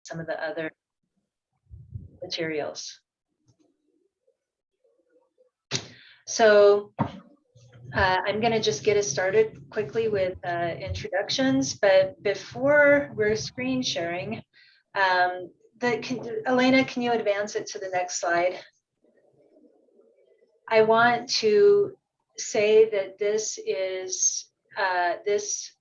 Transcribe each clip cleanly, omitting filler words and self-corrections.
some of the other materials. So I'm going to just get us started quickly with introductions, but before we're screen sharing, Elena, can you advance it to the next slide? I want to say that this is this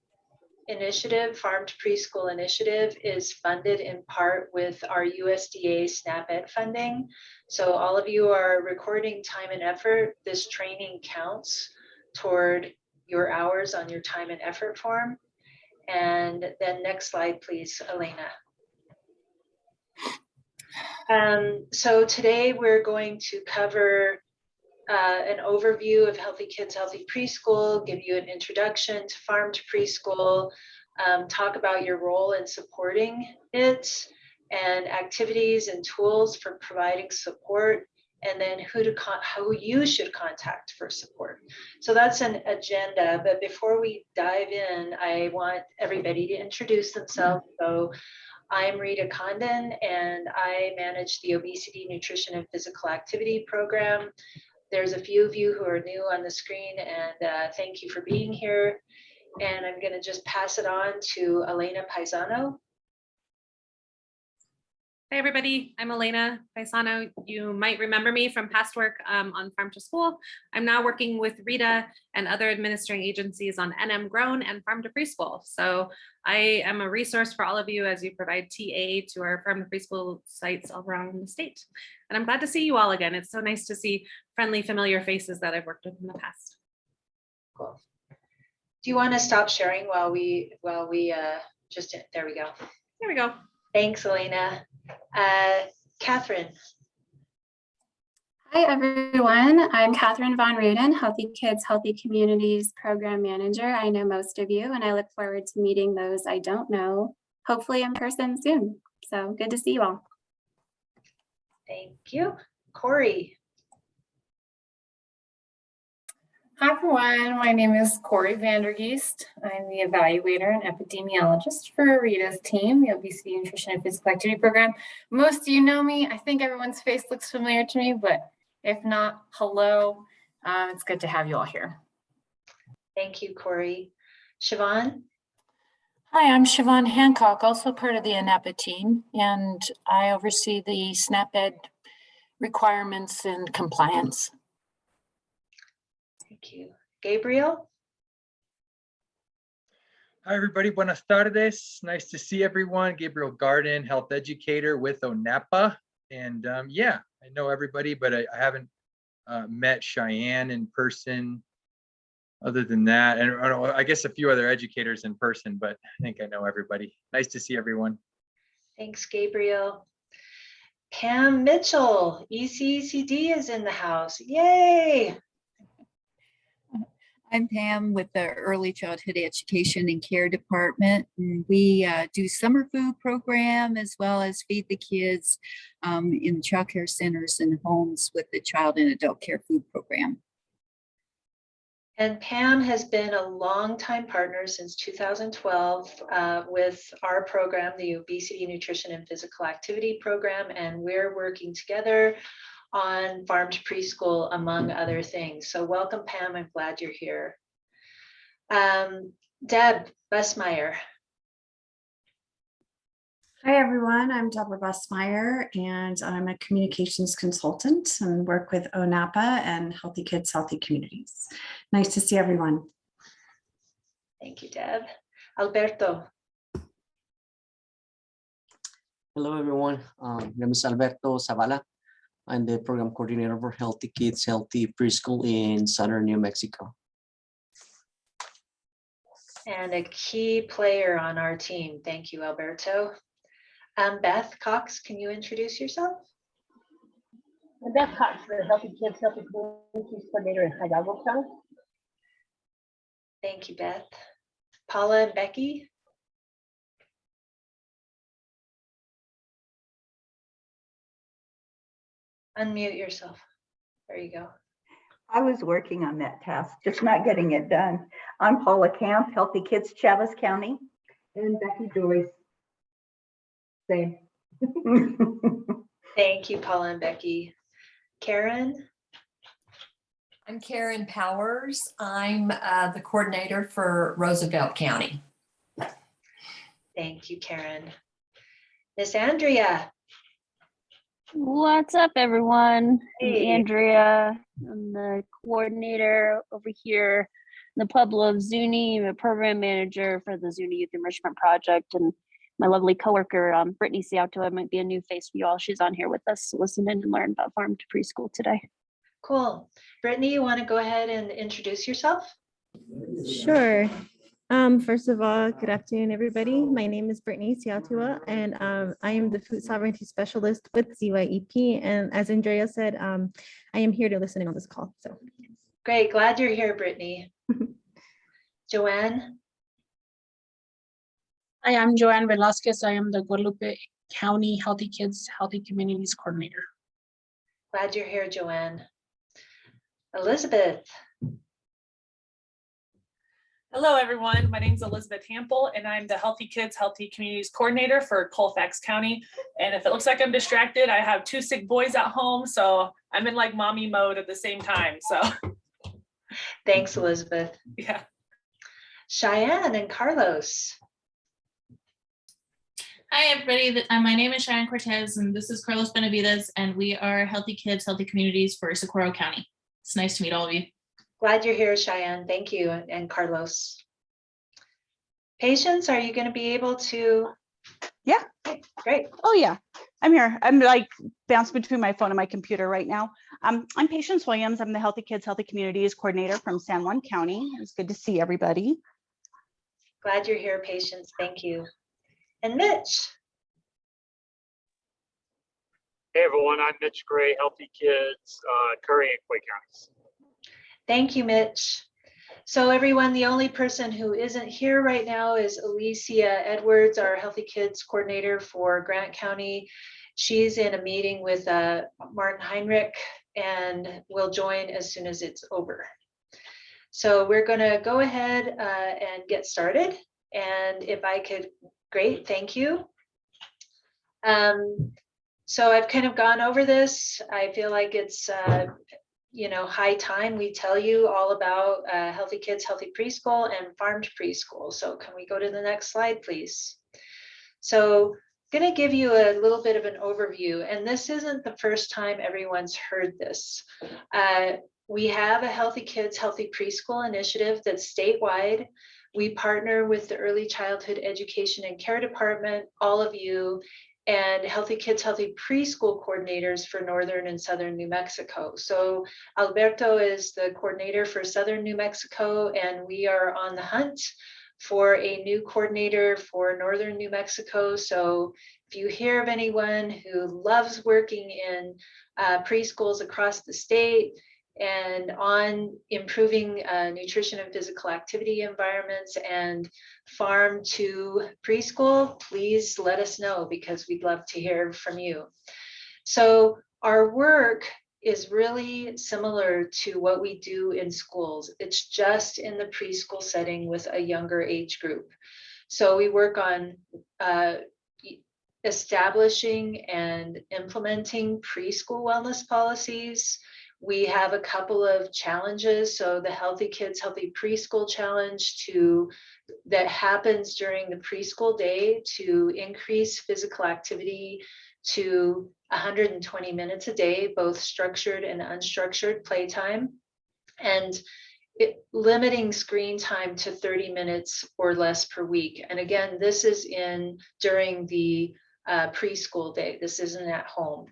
initiative, Farm to Preschool initiative, is funded in part with our USDA SNAP Ed funding. So all of you are recording time and effort. This training counts toward your hours on your time and effort form. And then next slide, please, Elena. So today we're going to cover an overview of Healthy Kids, Healthy Preschool, give you an introduction to Farm to Preschool, talk about your role in supporting it, and activities and tools for providing support, and then who you should contact for support. So that's an agenda, but before we dive in, I want everybody to introduce themselves. So I'm Rita Condon, and I manage the Obesity, Nutrition, and Physical Activity program. There's a few of you who are new on the screen, and thank you for being here. And I'm going to just pass it on to Elena Paisano. Hi, everybody. I'm Elena Paisano. You might remember me from past work on Farm to School. I'm now working with Rita and other administering agencies on NM Grown and Farm to Preschool. So I am a resource for all of you as you provide TA to our Farm to Preschool sites all around the state. And I'm glad to see you all again. It's so nice to see friendly, familiar faces that I've worked with in the past. Cool. Do you want to stop sharing while we just, there we go. There we go. Thanks, Elena. Catherine. Hi, everyone. I'm Catherine Von Ruden, Healthy Kids, Healthy Communities Program Manager. I know most of you, and I look forward to meeting those I don't know, hopefully in person soon. So good to see you all. Thank you. Corey. Hi, everyone. My name is Corey Vandergeest. I'm the evaluator and epidemiologist for Rita's team, the Obesity, Nutrition, and Physical Activity Program. Most of you know me. I think everyone's face looks familiar to me, but if not, hello. It's good to have you all here. Thank you, Corey. Siobhan. Hi, I'm Siobhan Hancock, also part of the ANAPA team, and I oversee the SNAP Ed requirements and compliance. Thank you. Gabriel. Hi, everybody. Buenas tardes. Nice to see everyone. Gabriel Garden, health educator with ONAPA. And yeah, I know everybody, but I haven't met Cheyenne in person. Other than that, and I guess a few other educators in person, but I think I know everybody. Nice to see everyone. Thanks, Gabriel. Pam Mitchell, ECECD is in the house. Yay! I'm Pam with the Early Childhood Education and Care Department. And we do summer food program as well as feed the kids in child care centers and homes with the child and adult care food program. And Pam has been a longtime partner since 2012 with our program, the Obesity, Nutrition, and Physical Activity Program, and we're working together on Farm to Preschool, among other things. So welcome, Pam. I'm glad you're here. Deb Bussmeyer. Hi, everyone. I'm Deborah Bussmeyer, and I'm a communications consultant and work with ONAPA and Healthy Kids, Healthy Communities. Nice to see everyone. Thank you, Deb. Alberto. Hello, everyone. My name is Alberto Zavala. I'm the program coordinator for Healthy Kids, Healthy Preschool in Southern New Mexico. And a key player on our team. Thank you, Alberto. Beth Cox, can you introduce yourself? I'm Beth Cox, the Healthy Kids, Healthy Communities Coordinator in Hidalgo County. Thank you, Beth. Paula and Becky. Unmute yourself. There you go. I was working on that task, just not getting it done. I'm Paula Camp, Healthy Kids, Chavez County. And Becky Joyce. Same. Thank you, Paula and Becky. Karen? I'm Karen Powers. I'm the coordinator for Roosevelt County. Thank you, Karen. Miss Andrea? What's up, everyone? I'm Hey. Andrea. I'm the coordinator over here in the Pueblo of Zuni. I'm a program manager for the Zuni Youth Enrichment Project. And my lovely coworker, Brittany Ciautoa, might be a new face for you all. She's on here with us to listen in and learn about farm to preschool today. Cool. Brittany, you want to go ahead and introduce yourself? Sure. First of all, good afternoon, everybody. My name is Brittany Ciautoa, and I am the Food Sovereignty Specialist with ZYEP. And as Andrea said, I am here to listen in on this call. So great. Glad you're here, Brittany. Joanne? Hi, I'm Joanne Velasquez. I am the Guadalupe County Healthy Kids, Healthy Communities Coordinator. Glad you're here, Joanne. Elizabeth? Hello, everyone. My name is Elizabeth Hample, and I'm the Healthy Kids, Healthy Communities Coordinator for Colfax County. And if it looks like I'm distracted, I have 2 sick boys at home, so I'm in like mommy mode at the same time. So thanks, Elizabeth. Yeah. Cheyenne and Carlos. Hi, everybody. My name is Cheyenne Cortez, and this is Carlos Benavides, and we are Healthy Kids, Healthy Communities for Socorro County. It's nice to meet all of you. Glad you're here, Cheyenne. Thank you, and Carlos. Patience, are you going to be able to? Yeah. Okay, great. Oh, yeah. I'm here. I'm like bouncing between my phone and my computer right now. I'm Patience Williams. I'm the Healthy Kids, Healthy Communities Coordinator from San Juan County. It's good to see everybody. Glad you're here, Patience. Thank you. And Mitch. Hey, everyone. I'm Mitch Gray, Healthy Kids, Curry and Quay Counties. Thank you, Mitch. So everyone, the only person who isn't here right now is Alicia Edwards, our Healthy Kids Coordinator for Grant County. She's in a meeting with Martin Heinrich and will join as soon as it's over. So we're going to go ahead and get started. And if I could, great, thank you. So I've kind of gone over this. I feel like it's high time we tell you all about Healthy Kids, Healthy Preschool and Farm to Preschool. So can we go to the next slide, please? So I'm going to give you a little bit of an overview, and this isn't the first time everyone's heard this. We have a Healthy Kids, Healthy Preschool initiative that's statewide. We partner with the Early Childhood Education and Care Department, all of you, and Healthy Kids, Healthy Preschool coordinators for Northern and Southern New Mexico. So Alberto is the coordinator for Southern New Mexico, and we are on the hunt for a new coordinator for Northern New Mexico. So if you hear of anyone who loves working in preschools across the state and on improving nutrition and physical activity environments and farm to preschool, please let us know because we'd love to hear from you. So our work is really similar to what we do in schools. It's just in the preschool setting with a younger age group. So we work on establishing and implementing preschool wellness policies. We have a couple of challenges. So the Healthy Kids, Healthy Preschool Challenge that happens during the preschool day to increase physical activity to 120 minutes a day, both structured and unstructured playtime, and limiting screen time to 30 minutes or less per week. And again, this is during the preschool day. This isn't at home.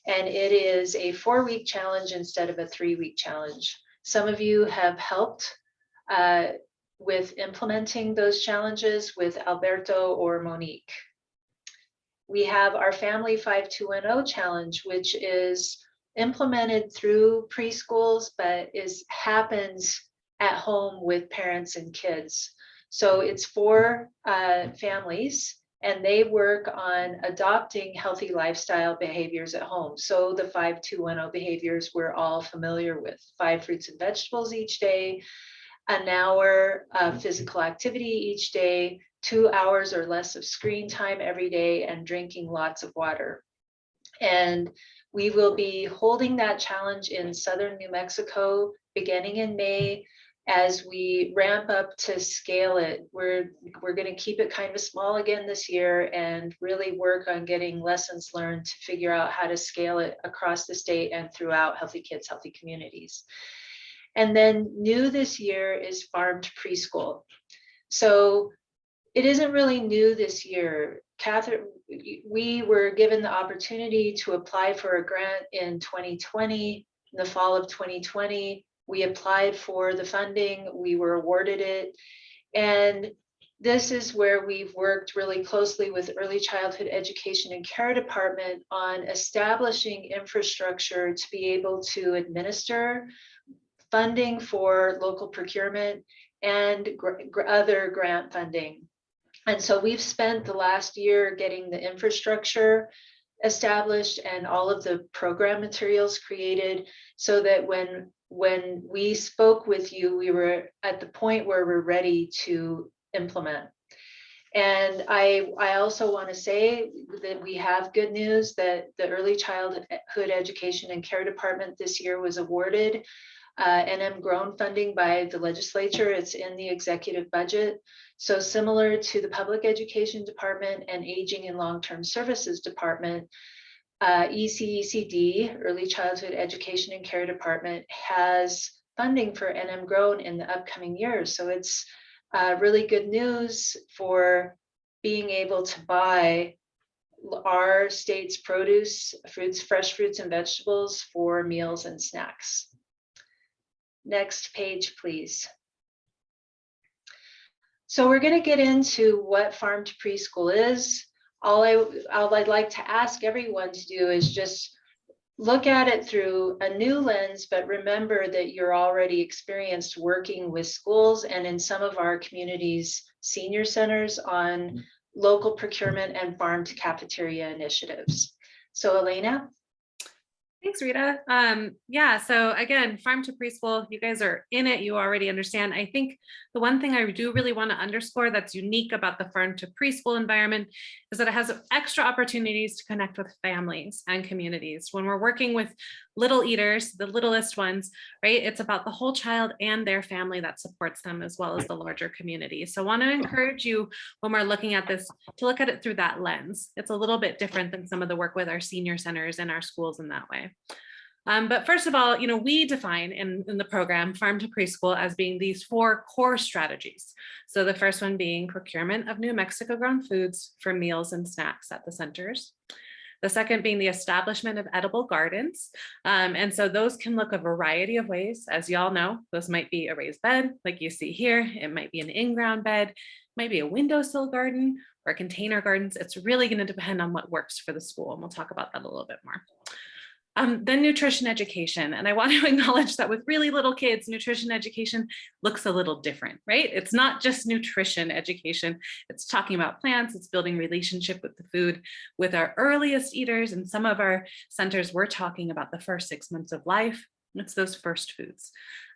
And it is a 4-week challenge instead of a 3-week challenge. Some of you have helped with implementing those challenges with Alberto or Monique. We have our Family 5210 challenge, which is implemented through preschools, but happens at home with parents and kids. So it's for families, and they work on adopting healthy lifestyle behaviors at home. So the 5210 behaviors we're all familiar with: 5 fruits and vegetables each day, an hour of physical activity each day, 2 hours or less of screen time every day, and drinking lots of water. And we will be holding that challenge in southern New Mexico beginning in May. As we ramp up to scale it, we're going to keep it kind of small again this year and really work on getting lessons learned to figure out how to scale it across the state and throughout Healthy Kids, Healthy Communities. And then new this year is Farm to Preschool. So it isn't really new this year. Catherine, we were given the opportunity to apply for a grant in 2020, in the fall of 2020. We applied for the funding, we were awarded it. And this is where we've worked really closely with Early Childhood Education and Care Department on establishing infrastructure to be able to administer funding for local procurement and other grant funding. And so we've spent the last year getting the infrastructure established and all of the program materials created so that when we spoke with you, we were at the point where we're ready to implement. And I also want to say that we have good news that the Early Childhood Education and Care Department this year was awarded NM Grown funding by the legislature. It's in the executive budget. So similar to the Public Education Department and Aging and Long-Term Services Department, ECECD, Early Childhood Education and Care Department, has funding for NM Grown in the upcoming years. So it's really good news for being able to buy our state's produce, fresh fruits and vegetables for meals and snacks. Next page, please. So we're going to get into what Farm to Preschool is. All I'd like to ask everyone to do is just look at it through a new lens, but remember that you're already experienced working with schools and in some of our communities' senior centers on local procurement and farm to cafeteria initiatives. So Elena? Thanks, Rita. Yeah, so again, Farm to Preschool, you guys are in it, you already understand. I think the one thing I do really want to underscore that's unique about the Farm to Preschool environment is that it has extra opportunities to connect with families and communities. When we're working with little eaters, the littlest ones, right, it's about the whole child and their family that supports them as well as the larger community. So I want to encourage you when we're looking at this to look at it through that lens. It's a little bit different than some of the work with our senior centers and our schools in that way. But first of all, we define in the program Farm to Preschool as being these 4 core strategies. So the first one being procurement of New Mexico grown foods for meals and snacks at the centers. The second being the establishment of edible gardens. And so those can look a variety of ways. As y'all know, those might be a raised bed like you see here. It might be an in-ground bed, it might be a windowsill garden or container gardens. It's really going to depend on what works for the school. And we'll talk about that a little bit more. Then nutrition education. And I want to acknowledge that with really little kids, nutrition education looks a little different, right? It's not just nutrition education. It's talking about plants. It's building relationship with the food. With our earliest eaters and some of our centers, we're talking about the first 6 months of life. It's those first foods.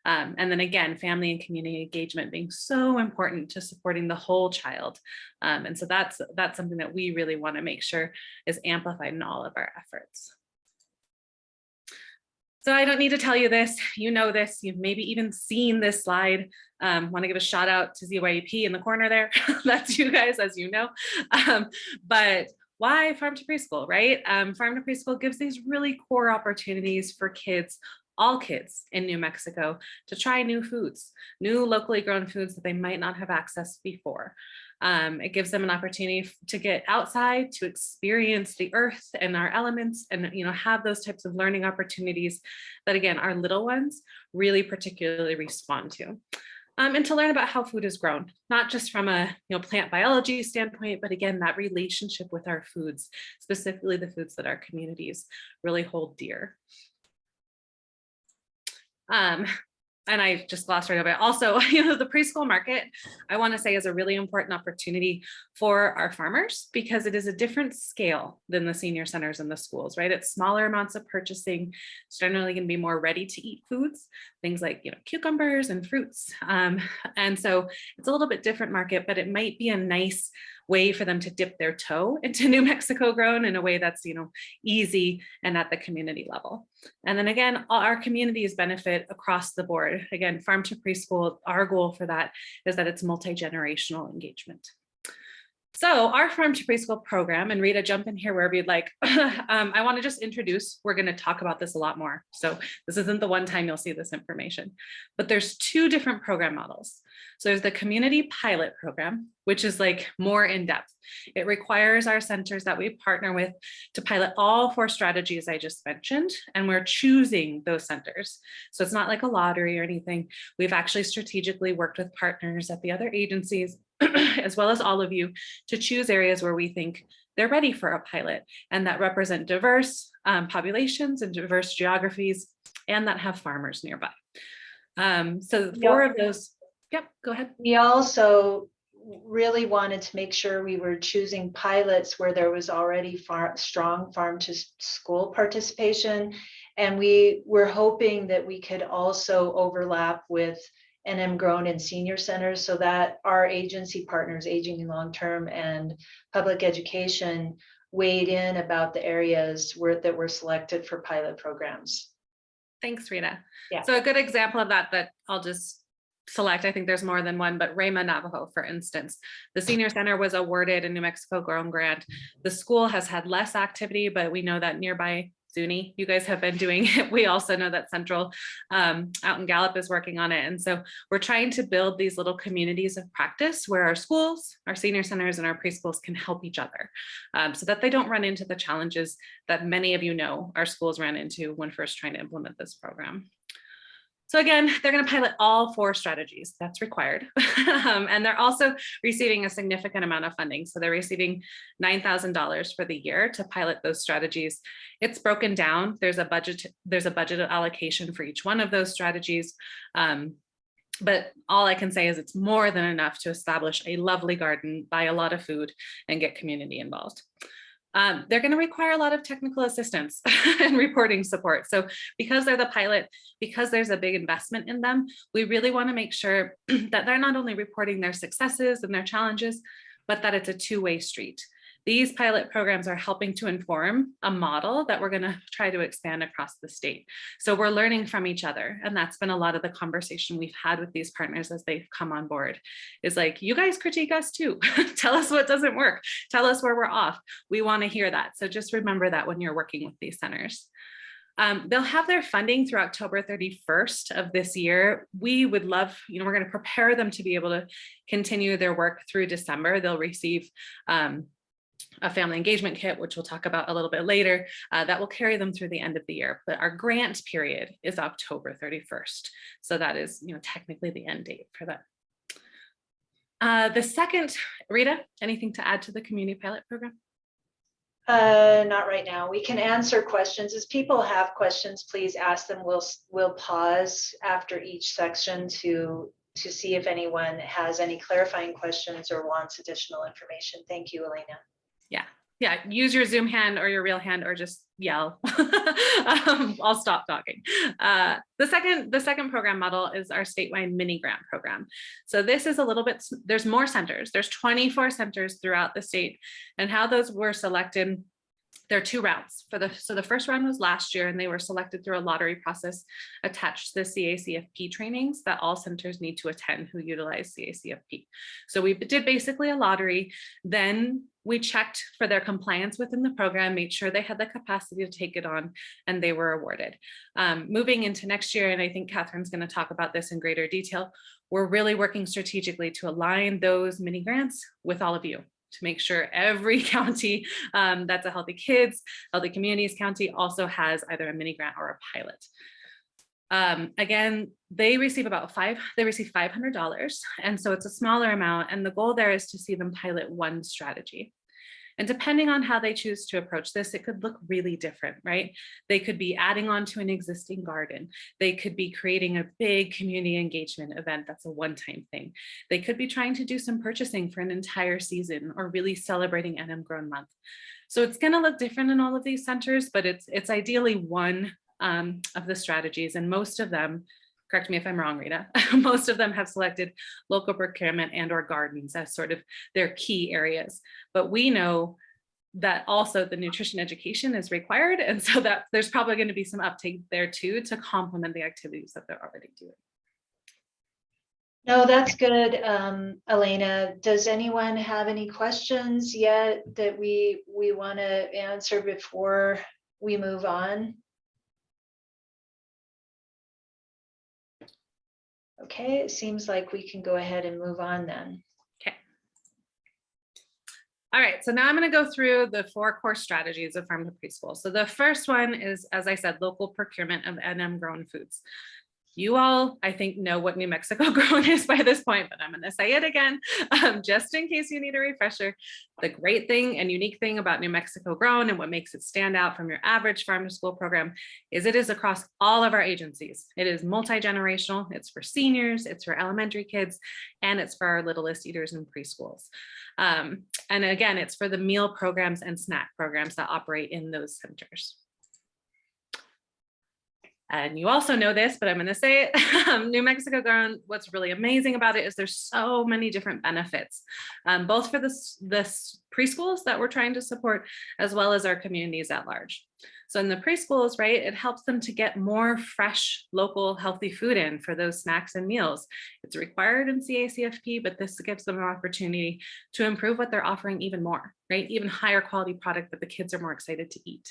And then again, family and community engagement being so important to supporting the whole child. And so that's something that we really want to make sure is amplified in all of our efforts. So I don't need to tell you this, you know this, you've maybe even seen this slide. Want to give a shout out to ZYEP in the corner there. That's you guys, as you know. But why Farm to Preschool, right? Farm to Preschool gives these really core opportunities for kids, all kids in New Mexico, to try new foods, new locally grown foods that they might not have accessed before. It gives them an opportunity to get outside, to experience the earth and our elements, and have those types of learning opportunities that, again, our little ones really particularly respond to. And to learn about how food is grown, not just from a plant biology standpoint, but again, that relationship with our foods, specifically the foods that our communities really hold dear. and I just glossed right over it. Also, the preschool market, I want to say, is a really important opportunity for our farmers because it is a different scale than the senior centers and the schools, right? It's smaller amounts of purchasing. It's generally going to be more ready to eat foods, things like cucumbers and fruits. And so it's a little bit different market, but it might be a nice way for them to dip their toe into New Mexico grown in a way that's easy and at the community level. And then again, our communities benefit across the board. Again, farm to preschool, our goal for that is that it's multi-generational engagement. So our farm to preschool program, and Rita, jump in here wherever you'd like. I want to just introduce, we're going to talk about this a lot more. So this isn't the one time you'll see this information, but there's two different program models. So there's the community pilot program, which is like more in depth. It requires our centers that we partner with to pilot all 4 strategies I just mentioned, and we're choosing those centers. So it's not like a lottery or anything. We've actually strategically worked with partners at the other agencies, as well as all of you, to choose areas where we think they're ready for a pilot and that represent diverse populations and diverse geographies and that have farmers nearby. So 4 of those, yep, go ahead. We also really wanted to make sure we were choosing pilots where there was already strong farm to school participation. And we were hoping that we could also overlap with NM Grown and senior centers so that our agency partners, Aging and Long-Term and Public Education, weighed in about the areas that were selected for pilot programs. Thanks, Rita. Yeah. So a good example of that I'll just select, I think there's more than one, but Rama Navajo, for instance, the senior center was awarded a New Mexico Grown grant. The school has had less activity, but we know that nearby Zuni, you guys have been doing it. We also know that Central out in Gallup is working on it. And so we're trying to build these little communities of practice where our schools, our senior centers, and our preschools can help each other so that they don't run into the challenges that many of you know our schools ran into when first trying to implement this program. So again, they're going to pilot all 4 strategies. That's required. And they're also receiving a significant amount of funding. So they're receiving $9,000 for the year to pilot those strategies. It's broken down. There's a budget allocation for each one of those strategies. But all I can say is it's more than enough to establish a lovely garden, buy a lot of food, and get community involved. They're going to require a lot of technical assistance and reporting support. So because they're the pilot, because there's a big investment in them, we really want to make sure that they're not only reporting their successes and their challenges, but that it's a two-way street. These pilot programs are helping to inform a model that we're going to try to expand across the state. So we're learning from each other. And that's been a lot of the conversation we've had with these partners as they've come on board is like, you guys critique us too. Tell us what doesn't work. Tell us where we're off. We want to hear that. So just remember that when you're working with these centers. They'll have their funding through October 31st of this year. We would love, we're going to prepare them to be able to continue their work through December. They'll receive a family engagement kit, which we'll talk about a little bit later, that will carry them through the end of the year. But our grant period is October 31st. So that is, technically the end date for that. The second, Rita, anything to add to the community pilot program? Not right now. We can answer questions. As people have questions, please ask them. We'll pause after each section to see if anyone has any clarifying questions or wants additional information. Thank you, Elena. Yeah, use your Zoom hand or your real hand or just yell. I'll stop talking. The second program model is our statewide mini grant program. So this is a little bit, there's more centers. There's 24 centers throughout the state, and how those were selected, there are 2 rounds. So the first round was last year, and they were selected through a lottery process attached to the CACFP trainings that all centers need to attend who utilize CACFP. So we did basically a lottery. Then we checked for their compliance within the program, made sure they had the capacity to take it on, and they were awarded. Moving into next year, and I think Catherine's going to talk about this in greater detail, we're really working strategically to align those mini grants with all of you, to make sure every county that's a Healthy Kids, Healthy Communities county also has either a mini grant or a pilot. Again, they receive $500, and so it's a smaller amount, and the goal there is to see them pilot one strategy. And depending on how they choose to approach this, it could look really different, right? They could be adding on to an existing garden. They could be creating a big community engagement event that's a one-time thing. They could be trying to do some purchasing for an entire season or really celebrating NM Grown Month. So it's going to look different in all of these centers, but it's ideally one of the strategies, and most of them, correct me if I'm wrong, Rita, most of them have selected local procurement and or gardens as sort of their key areas. But we know that also the nutrition education is required, and so that there's probably going to be some uptake there too to complement the activities that they're already doing. No, that's good, Elena. Does anyone have any questions yet that we want to answer before we move on? Okay, it seems like we can go ahead and move on then. Okay. All right, so now I'm going to go through the 4 core strategies of farm to preschool. So the first one is, as I said, local procurement of NM grown foods. You all, I think, know what New Mexico grown is by this point, but I'm going to say it again, just in case you need a refresher. The great thing and unique thing about New Mexico grown and what makes it stand out from your average farm to school program is it is across all of our agencies. It is multi-generational. It's for seniors, it's for elementary kids, and it's for our littlest eaters in preschools. And again, it's for the meal programs and snack programs that operate in those centers. And you also know this, but I'm going to say it. New Mexico grown, what's really amazing about it is there's so many different benefits, both for this preschools that we're trying to support, as well as our communities at large. So in the preschools, right, it helps them to get more fresh, local, healthy food in for those snacks and meals. It's required in CACFP, but this gives them an opportunity to improve what they're offering even more, right? Even higher quality product that the kids are more excited to eat.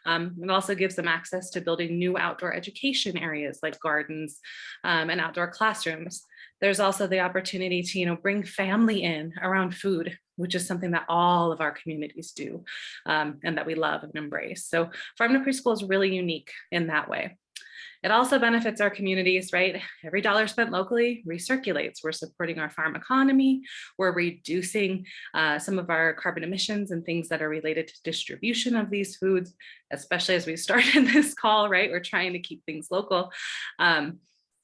It also gives them access to building new outdoor education areas like gardens and outdoor classrooms. There's also the opportunity to, bring family in around food, which is something that all of our communities do and that we love and embrace. So farm to preschool is really unique in that way. It also benefits our communities, right? Every dollar spent locally recirculates. We're supporting our farm economy. We're reducing some of our carbon emissions and things that are related to distribution of these foods, especially as we started this call, right? We're trying to keep things local.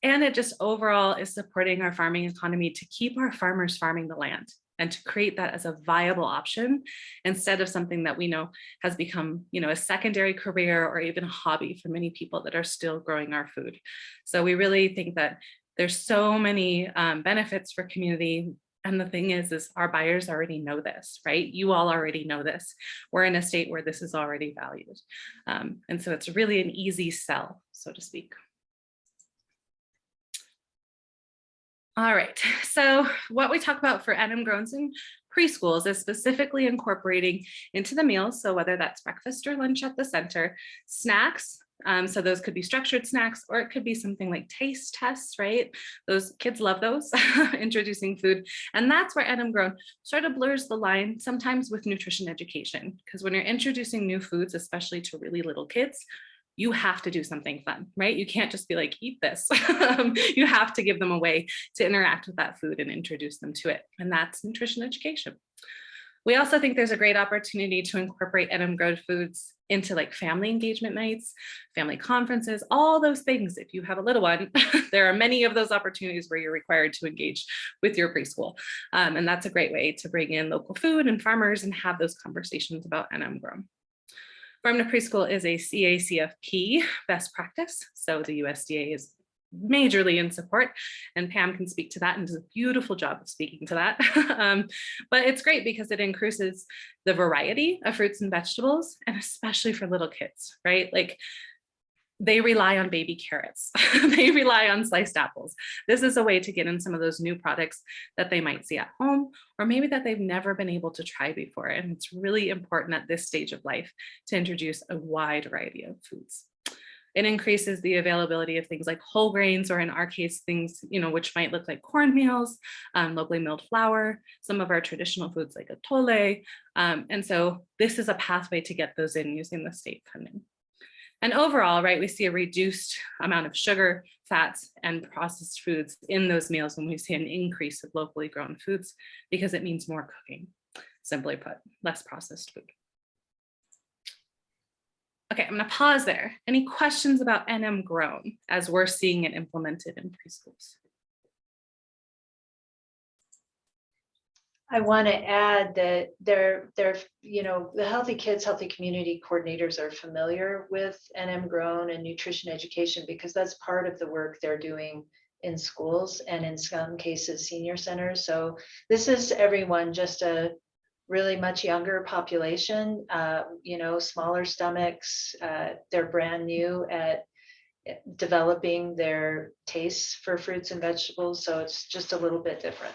And it just overall is supporting our farming economy to keep our farmers farming the land and to create that as a viable option instead of something that we know has become, a secondary career or even a hobby for many people that are still growing our food. So we really think that there's so many benefits for community. And the thing is our buyers already know this, right? You all already know this. We're in a state where this is already valued. And so it's really an easy sell, so to speak. All right, so what we talk about for NM Growns in preschools is specifically incorporating into the meals, so whether that's breakfast or lunch at the center, snacks, so those could be structured snacks, or it could be something like taste tests, right? Those kids love those, introducing food. And that's where NM Grown sort of blurs the line sometimes with nutrition education, because when you're introducing new foods, especially to really little kids, you have to do something fun, right? You can't just be like, eat this. You have to give them a way to interact with that food and introduce them to it. And that's nutrition education. We also think there's a great opportunity to incorporate NM grown foods into like family engagement nights, family conferences, all those things. If you have a little one, there are many of those opportunities where you're required to engage with your preschool. And that's a great way to bring in local food and farmers and have those conversations about NM grown. Farm to preschool is a CACFP best practice. So the USDA is majorly in support, and Pam can speak to that and does a beautiful job of speaking to that. But it's great because it increases the variety of fruits and vegetables, and especially for little kids, right? Like they rely on baby carrots. They rely on sliced apples. This is a way to get in some of those new products that they might see at home, or maybe that they've never been able to try before. And it's really important at this stage of life to introduce a wide variety of foods. It increases the availability of things like whole grains, or in our case, things, which might look like cornmeals, locally milled flour, some of our traditional foods like atole. And so this is a pathway to get those in using the state funding. And overall, right, we see a reduced amount of sugar, fats, and processed foods in those meals when we see an increase of locally grown foods, because it means more cooking. simply put, less processed food. Okay, I'm gonna pause there. Any questions about NM Grown as we're seeing it implemented in preschools? I want to add that they're, the Healthy Kids, Healthy Community coordinators are familiar with NM Grown and nutrition education because that's part of the work they're doing in schools and in some cases senior centers. So this is everyone, just a really much younger population, smaller stomachs. They're brand new at developing their tastes for fruits and vegetables. So it's just a little bit different.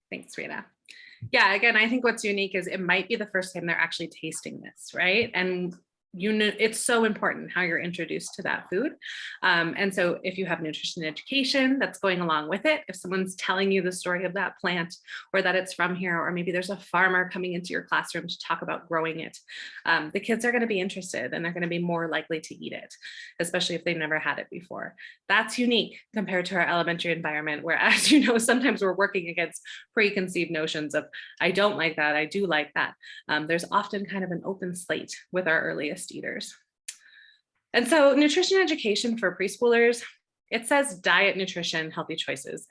Thanks, Rita. Yeah, again, I think what's unique is it might be the first time they're actually tasting this, right? And it's so important how you're introduced to that food. And so if you have nutrition education that's going along with it, if someone's telling you the story of that plant or that it's from here, or maybe there's a farmer coming into your classroom to talk about growing it, the kids are going to be interested and they're going to be more likely to eat it, especially if they've never had it before. That's unique compared to our elementary environment, where, as you know, sometimes we're working against preconceived notions of, I don't like that, I do like that. There's often kind of an open slate with our earliest eaters. And so nutrition education for preschoolers, it says diet, nutrition, healthy choices.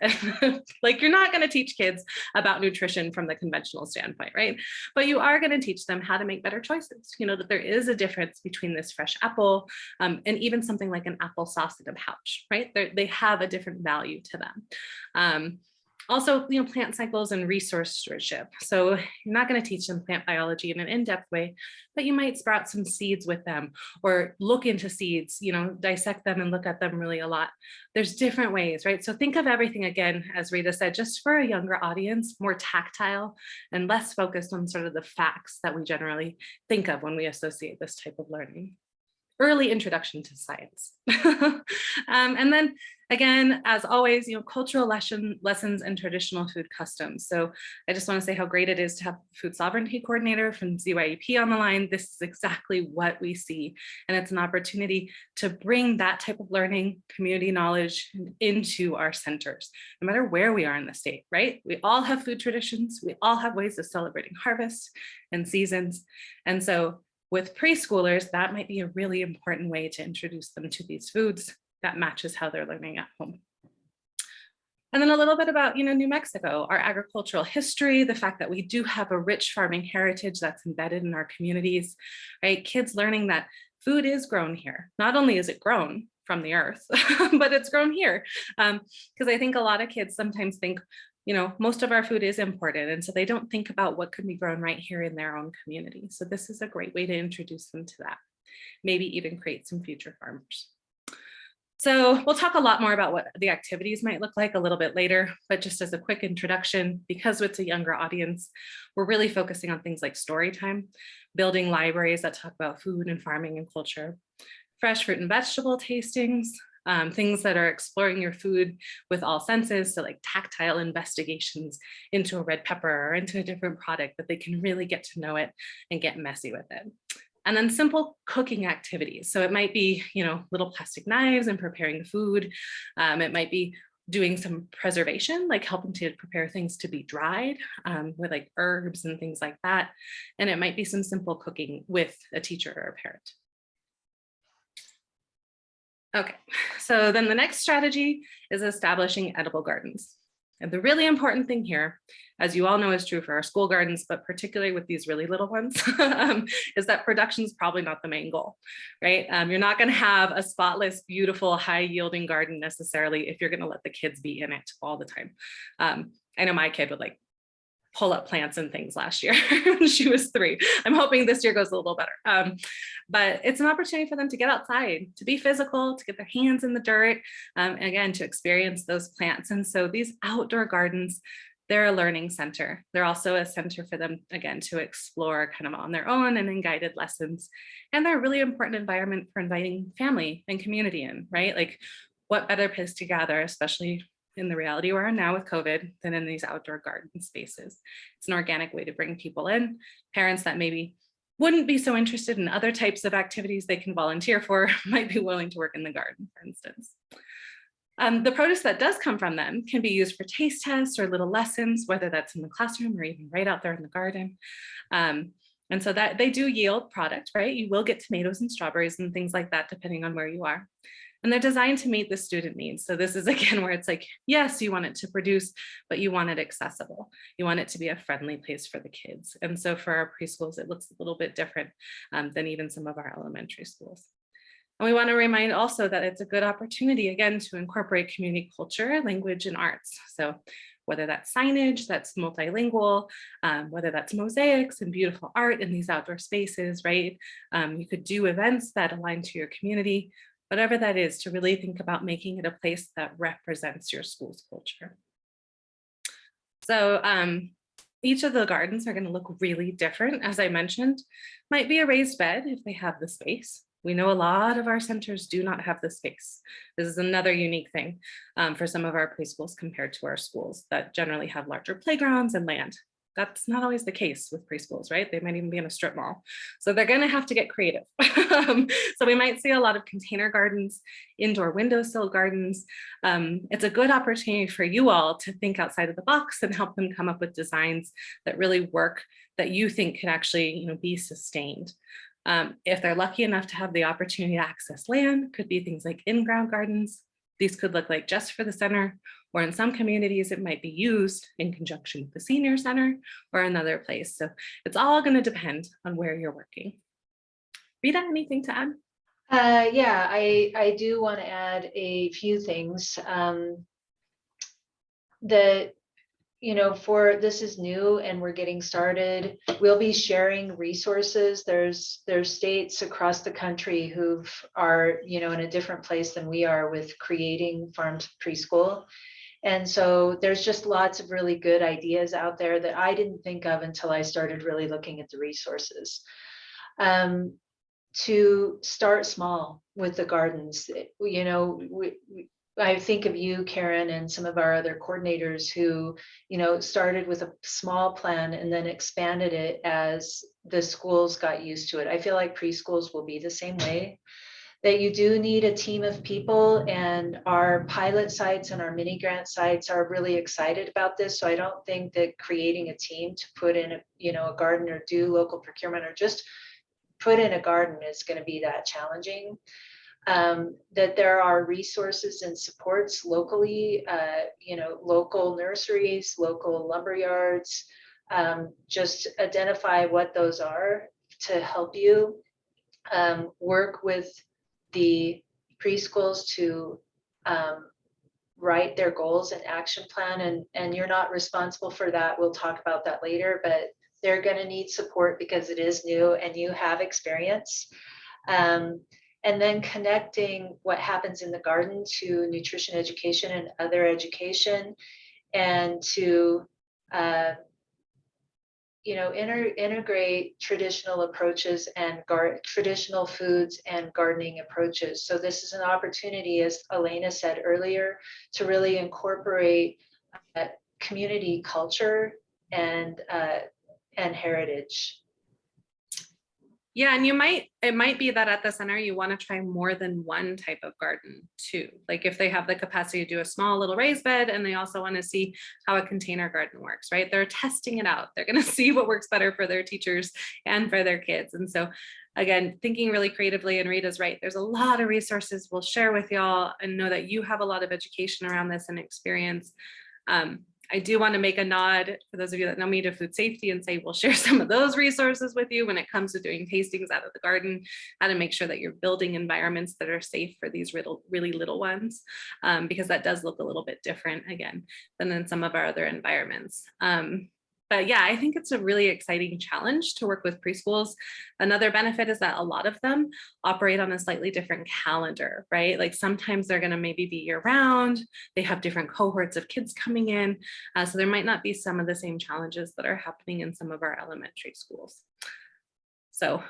Like, you're not going to teach kids about nutrition from the conventional standpoint, right? But you are going to teach them how to make better choices. You know, that there is a difference between this fresh apple and even something like an applesauce in a pouch, right? They have a different value to them. Also, plant cycles and resource stewardship. So you're not going to teach them plant biology in an in-depth way, but you might sprout some seeds with them or look into seeds, dissect them and look at them really a lot. There's different ways, right? So think of everything, again, as Rita said, just for a younger audience, more tactile and less focused on sort of the facts that we generally think of when we associate this type of learning. Early introduction to science. And then again, as always, cultural lessons and traditional food customs. So I just want to say how great it is to have food sovereignty coordinator from ZYEP on the line. This is exactly what we see. And it's an opportunity to bring that type of learning, community knowledge into our centers, no matter where we are in the state, right? We all have food traditions. We all have ways of celebrating harvest and seasons. And so with preschoolers, that might be a really important way to introduce them to these foods that matches how they're learning at home. And then a little bit about, New Mexico, our agricultural history, the fact that we do have a rich farming heritage that's embedded in our communities, right? Kids learning that food is grown here. Not only is it grown from the earth, but it's grown here. Because I think a lot of kids sometimes think, most of our food is imported. And so they don't think about what could be grown right here in their own community. So this is a great way to introduce them to that. Maybe even create some future farmers. So we'll talk a lot more about what the activities might look like a little bit later, but just as a quick introduction, because it's a younger audience, we're really focusing on things like story time, building libraries that talk about food and farming and culture, fresh fruit and vegetable tastings, things that are exploring your food with all senses, so like tactile investigations into a red pepper or into a different product, that they can really get to know it and get messy with it. And then simple cooking activities. So it might be, little plastic knives and preparing the food. It might be doing some preservation, like helping to prepare things to be dried with like herbs and things like that. And it might be some simple cooking with a teacher or a parent. Okay, so then the next strategy is establishing edible gardens. And the really important thing here, as you all know is true for our school gardens, but particularly with these really little ones, is that production is probably not the main goal, right? You're not going to have a spotless, beautiful, high-yielding garden necessarily if you're going to let the kids be in it all the time. I know my kid would pull up plants and things last year when she was 3. I'm hoping this year goes a little better. But it's an opportunity for them to get outside, to be physical, to get their hands in the dirt, and again, to experience those plants. And so these outdoor gardens, they're a learning center. They're also a center for them, again, to explore kind of on their own and in guided lessons. And they're a really important environment for inviting family and community in, right? Like, what better place to gather, especially in the reality we're in now with COVID, than in these outdoor garden spaces. It's an organic way to bring people in. Parents that maybe wouldn't be so interested in other types of activities they can volunteer for might be willing to work in the garden, for instance. The produce that does come from them can be used for taste tests or little lessons, whether that's in the classroom or even right out there in the garden. And so that they do yield product, right? You will get tomatoes and strawberries and things like that, depending on where you are. And they're designed to meet the student needs. So this is again where it's like, yes, you want it to produce, but you want it accessible. You want it to be a friendly place for the kids. And so for our preschools, it looks a little bit different than even some of our elementary schools. And we want to remind also that it's a good opportunity, again, to incorporate community culture, language, and arts. So whether that's signage, that's multilingual, whether that's mosaics and beautiful art in these outdoor spaces, right? You could do events that align to your community, whatever that is, to really think about making it a place that represents your school's culture. So each of the gardens are going to look really different. As I mentioned, might be a raised bed if they have the space. We know a lot of our centers do not have the space. This is another unique thing for some of our preschools compared to our schools that generally have larger playgrounds and land. That's not always the case with preschools, right? They might even be in a strip mall. So they're gonna have to get creative. So we might see a lot of container gardens, indoor windowsill gardens. It's a good opportunity for you all to think outside of the box and help them come up with designs that really work, that you think could actually be sustained. If they're lucky enough to have the opportunity to access land, could be things like in-ground gardens. These could look like just for the center, or in some communities, it might be used in conjunction with the senior center or another place. So it's all going to depend on where you're working. Rita, anything to add? Yeah, I do want to add a few things. For this is new and we're getting started. We'll be sharing resources. There's states across the country who are, in a different place than we are with creating farm to preschool. And so there's just lots of really good ideas out there that I didn't think of until I started really looking at the resources. To start small with the gardens, I think of you, Karen, and some of our other coordinators who, started with a small plan and then expanded it as the schools got used to it. I feel like preschools will be the same way, that you do need a team of people, and our pilot sites and our mini grant sites are really excited about this. So I don't think that creating a team to put in a garden or do local procurement or just put in a garden is going to be that challenging. That there are resources and supports locally, local nurseries, local lumber yards, just identify what those are to help you work with the preschools to write their goals and action plan. And you're not responsible for that. We'll talk about that later, but they're going to need support because it is new and you have experience. And then connecting what happens in the garden to nutrition education and other education, and to integrate traditional approaches and traditional foods and gardening approaches. So this is an opportunity, as Elena said earlier, to really incorporate community culture and heritage. Yeah, and it might be that at the center you want to try more than one type of garden too. Like if they have the capacity to do a small little raised bed and they also want to see how a container garden works, right? They're testing it out. They're going to see what works better for their teachers and for their kids. And so again, thinking really creatively, and Rita's right, there's a lot of resources we'll share with y'all, and know that you have a lot of education around this and experience. I do want to make a nod for those of you that know me to food safety and say we'll share some of those resources with you when it comes to doing tastings out of the garden, how to make sure that you're building environments that are safe for these really little ones, because that does look a little bit different again than in some of our other environments. But yeah, I think it's a really exciting challenge to work with preschools. Another benefit is that a lot of them operate on a slightly different calendar, right? Like sometimes they're going to maybe be year round. They have different cohorts of kids coming in. So there might not be some of the same challenges that are happening in some of our elementary schools. So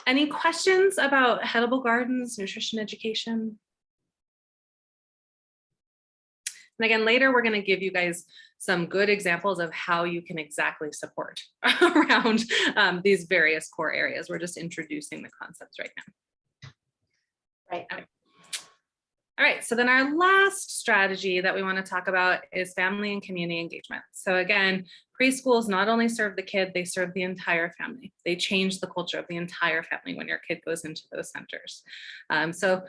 any questions about edible gardens, nutrition education? And again, later, we're going to give you guys some good examples of how you can exactly support around these various core areas. We're just introducing the concepts right now. Right. All right, so then our last strategy that we want to talk about is family and community engagement. So again, preschools not only serve the kid, they serve the entire family. They change the culture of the entire family when your kid goes into those centers. So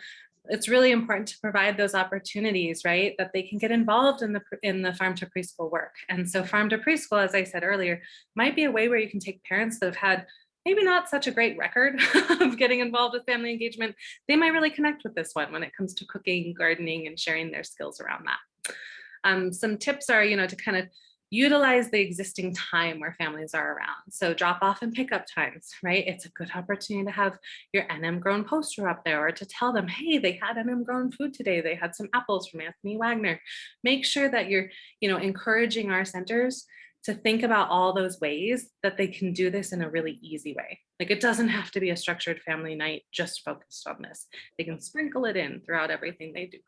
it's really important to provide those opportunities, right? That they can get involved in the farm to preschool work. And so farm to preschool, as I said earlier, might be a way where you can take parents that have had maybe not such a great record of getting involved with family engagement. They might really connect with this one when it comes to cooking, gardening, and sharing their skills around that. Some tips are, to kind of utilize the existing time where families are around. So drop off and pick up times, right? It's a good opportunity to have your NM Grown poster up there, or to tell them, hey, they had NM Grown food today. They had some apples from Anthony Wagner. Make sure that you're, encouraging our centers to think about all those ways that they can do this in a really easy way. Like, it doesn't have to be a structured family night just focused on this. They can sprinkle it in throughout everything they do.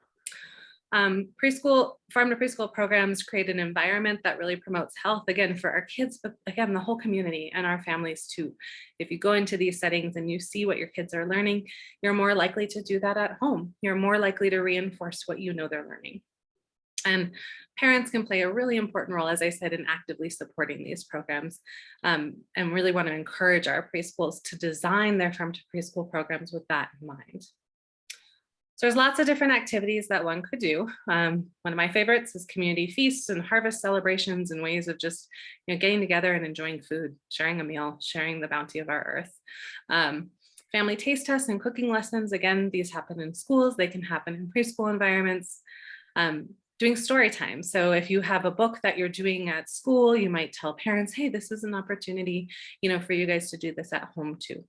Preschool, farm to preschool programs create an environment that really promotes health, again, for our kids, but again, the whole community and our families too. If you go into these settings and you see what your kids are learning, you're more likely to do that at home. You're more likely to reinforce what you know they're learning. And parents can play a really important role, as I said, in actively supporting these programs, and really want to encourage our preschools to design their farm to preschool programs with that in mind. So there's lots of different activities that one could do. One of my favorites is community feasts and harvest celebrations, and ways of just getting together and enjoying food, sharing a meal, sharing the bounty of our earth. Family taste tests and cooking lessons. Again, these happen in schools. They can happen in preschool environments. Doing story time. So if you have a book that you're doing at school, you might tell parents, hey, this is an opportunity, for you guys to do this at home too.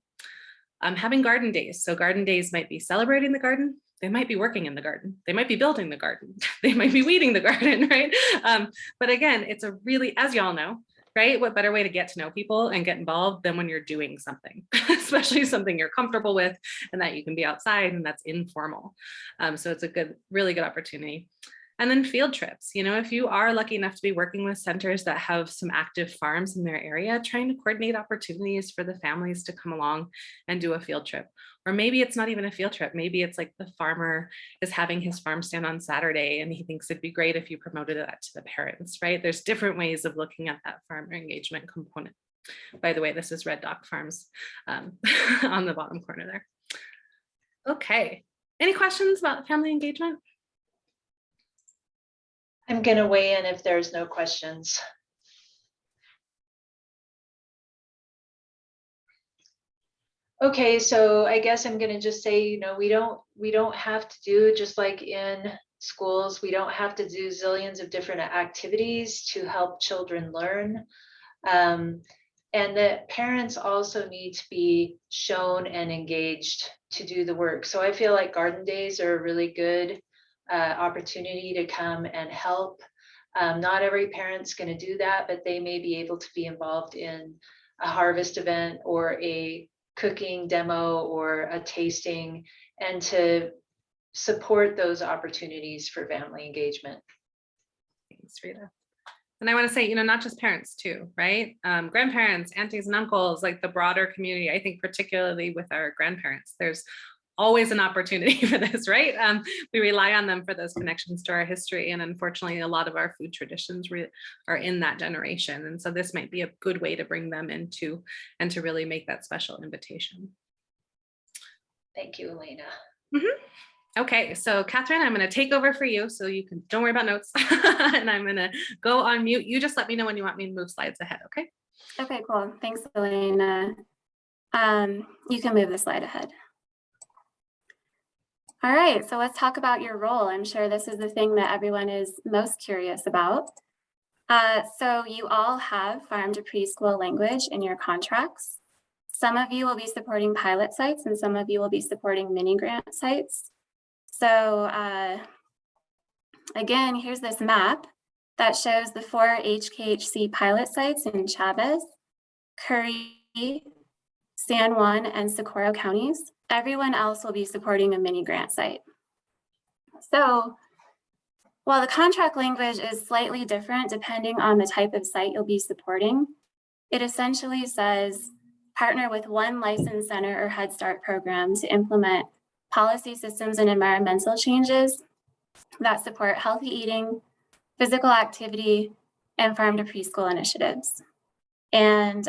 Having garden days. So garden days might be celebrating the garden. They might be working in the garden. They might be building the garden. They might be weeding the garden, right? But again, it's a really, as y'all know, right? What better way to get to know people and get involved than when you're doing something, especially something you're comfortable with and that you can be outside and that's informal. So it's a really good opportunity. And then field trips, if you are lucky enough to be working with centers that have some active farms in their area, trying to coordinate opportunities for the families to come along and do a field trip. Or maybe it's not even a field trip. Maybe it's like the farmer is having his farm stand on Saturday and he thinks it'd be great if you promoted that to the parents, right? There's different ways of looking at that farmer engagement component. By the way, this is Red Dock Farms on the bottom corner there. Okay, any questions about family engagement? I'm going to weigh in if there's no questions. Okay, so I guess I'm going to just say, we don't have to do, just like in schools, we don't have to do zillions of different activities to help children learn. And that parents also need to be shown and engaged to do the work. So I feel like garden days are a really good opportunity to come and help. Not every parent's going to do that, but they may be able to be involved in a harvest event or a cooking demo or a tasting, and to support those opportunities for family engagement. Thanks, Rita. And I want to say, not just parents too, right? Grandparents, aunties and uncles, like the broader community. I think particularly with our grandparents, there's always an opportunity for this, right? We rely on them for those connections to our history. And unfortunately, a lot of our food traditions are in that generation. And so this might be a good way to bring them into and to really make that special invitation. Thank you, Elena. Mm-hmm. Okay, so Catherine, I'm going to take over for you so you can, don't worry about notes. And I'm going to go on mute. You just let me know when you want me to move slides ahead, okay? Okay, cool. Thanks, Elena. You can move the slide ahead. All right, so let's talk about your role. I'm sure this is the thing that everyone is most curious about. So you all have farm to preschool language in your contracts. Some of you will be supporting pilot sites and some of you will be supporting mini grant sites. So again, here's this map that shows the 4 HKHC pilot sites in Chavez, Curry, San Juan, and Socorro counties. Everyone else will be supporting a mini grant site. So while the contract language is slightly different depending on the type of site you'll be supporting, it essentially says partner with one licensed center or Head Start program to implement policy, systems, and environmental changes that support healthy eating, physical activity, and farm to preschool initiatives. And,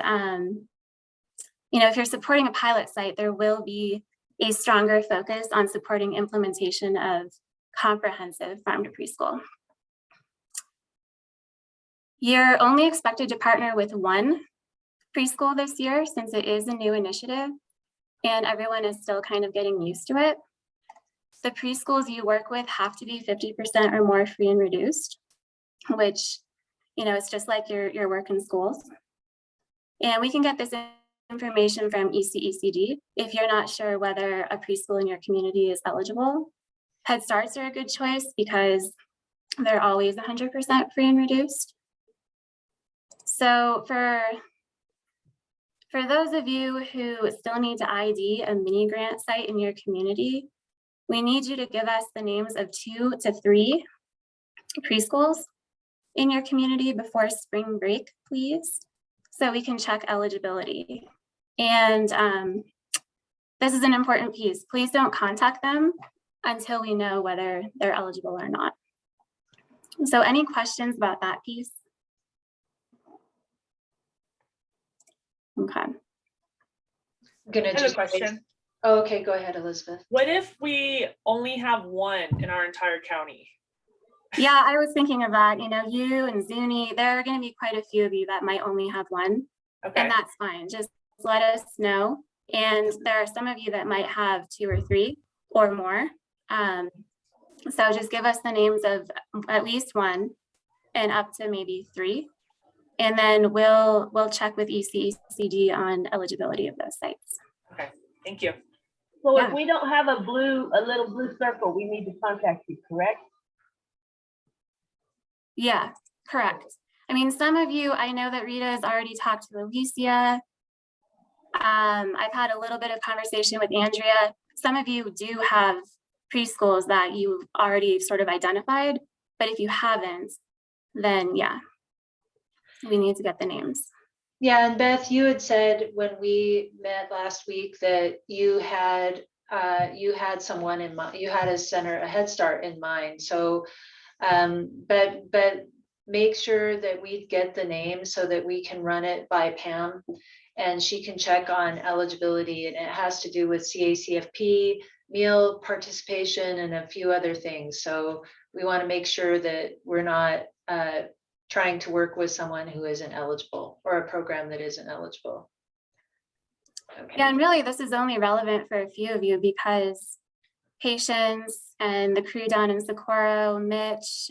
you know, if you're supporting a pilot site, there will be a stronger focus on supporting implementation of comprehensive farm to preschool. You're only expected to partner with one preschool this year since it is a new initiative and everyone is still kind of getting used to it. The preschools you work with have to be 50% or more free and reduced, which, you know, it's just like your work in schools. And we can get this information from ECECD if you're not sure whether a preschool in your community is eligible. Head Starts are a good choice because they're always 100% free and reduced. So for those of you who still need to ID a mini grant site in your community, we need you to give us the names of 2 to 3 preschools in your community before spring break, please, so we can check eligibility. And this is an important piece. Please don't contact them until we know whether they're eligible or not. So any questions about that piece? Okay. I'm gonna I have a question. Oh, okay, go ahead, Elizabeth. What if we only have one in our entire county? Yeah, I was thinking of that. You know, you and Zuni, there are going to be quite a few of you that might only have one. Okay. And that's fine. Just let us know. And there are some of you that might have 2 or 3 or more. So just give us the names of at least 1 and up to maybe 3. And then we'll check with ECECD on eligibility of those sites. Okay, thank you. So if we don't have a little blue circle, we need to contact you, correct? Yeah, correct. I mean, some of you, I know that Rita has already talked to Alicia. I've had a little bit of conversation with Andrea. Some of you do have preschools that you've already sort of identified, but if you haven't, then yeah, we need to get the names. Yeah, and Beth, you had said when we met last week that you had someone in mind, you had a Head Start in mind. So, but make sure that we get the names so that we can run it by Pam and she can check on eligibility, and it has to do with CACFP, meal participation, and a few other things. So we want to make sure that we're not trying to work with someone who isn't eligible or a program that isn't eligible. Okay. Yeah, and really this is only relevant for a few of you because Patience and the crew down in Socorro, Mitch,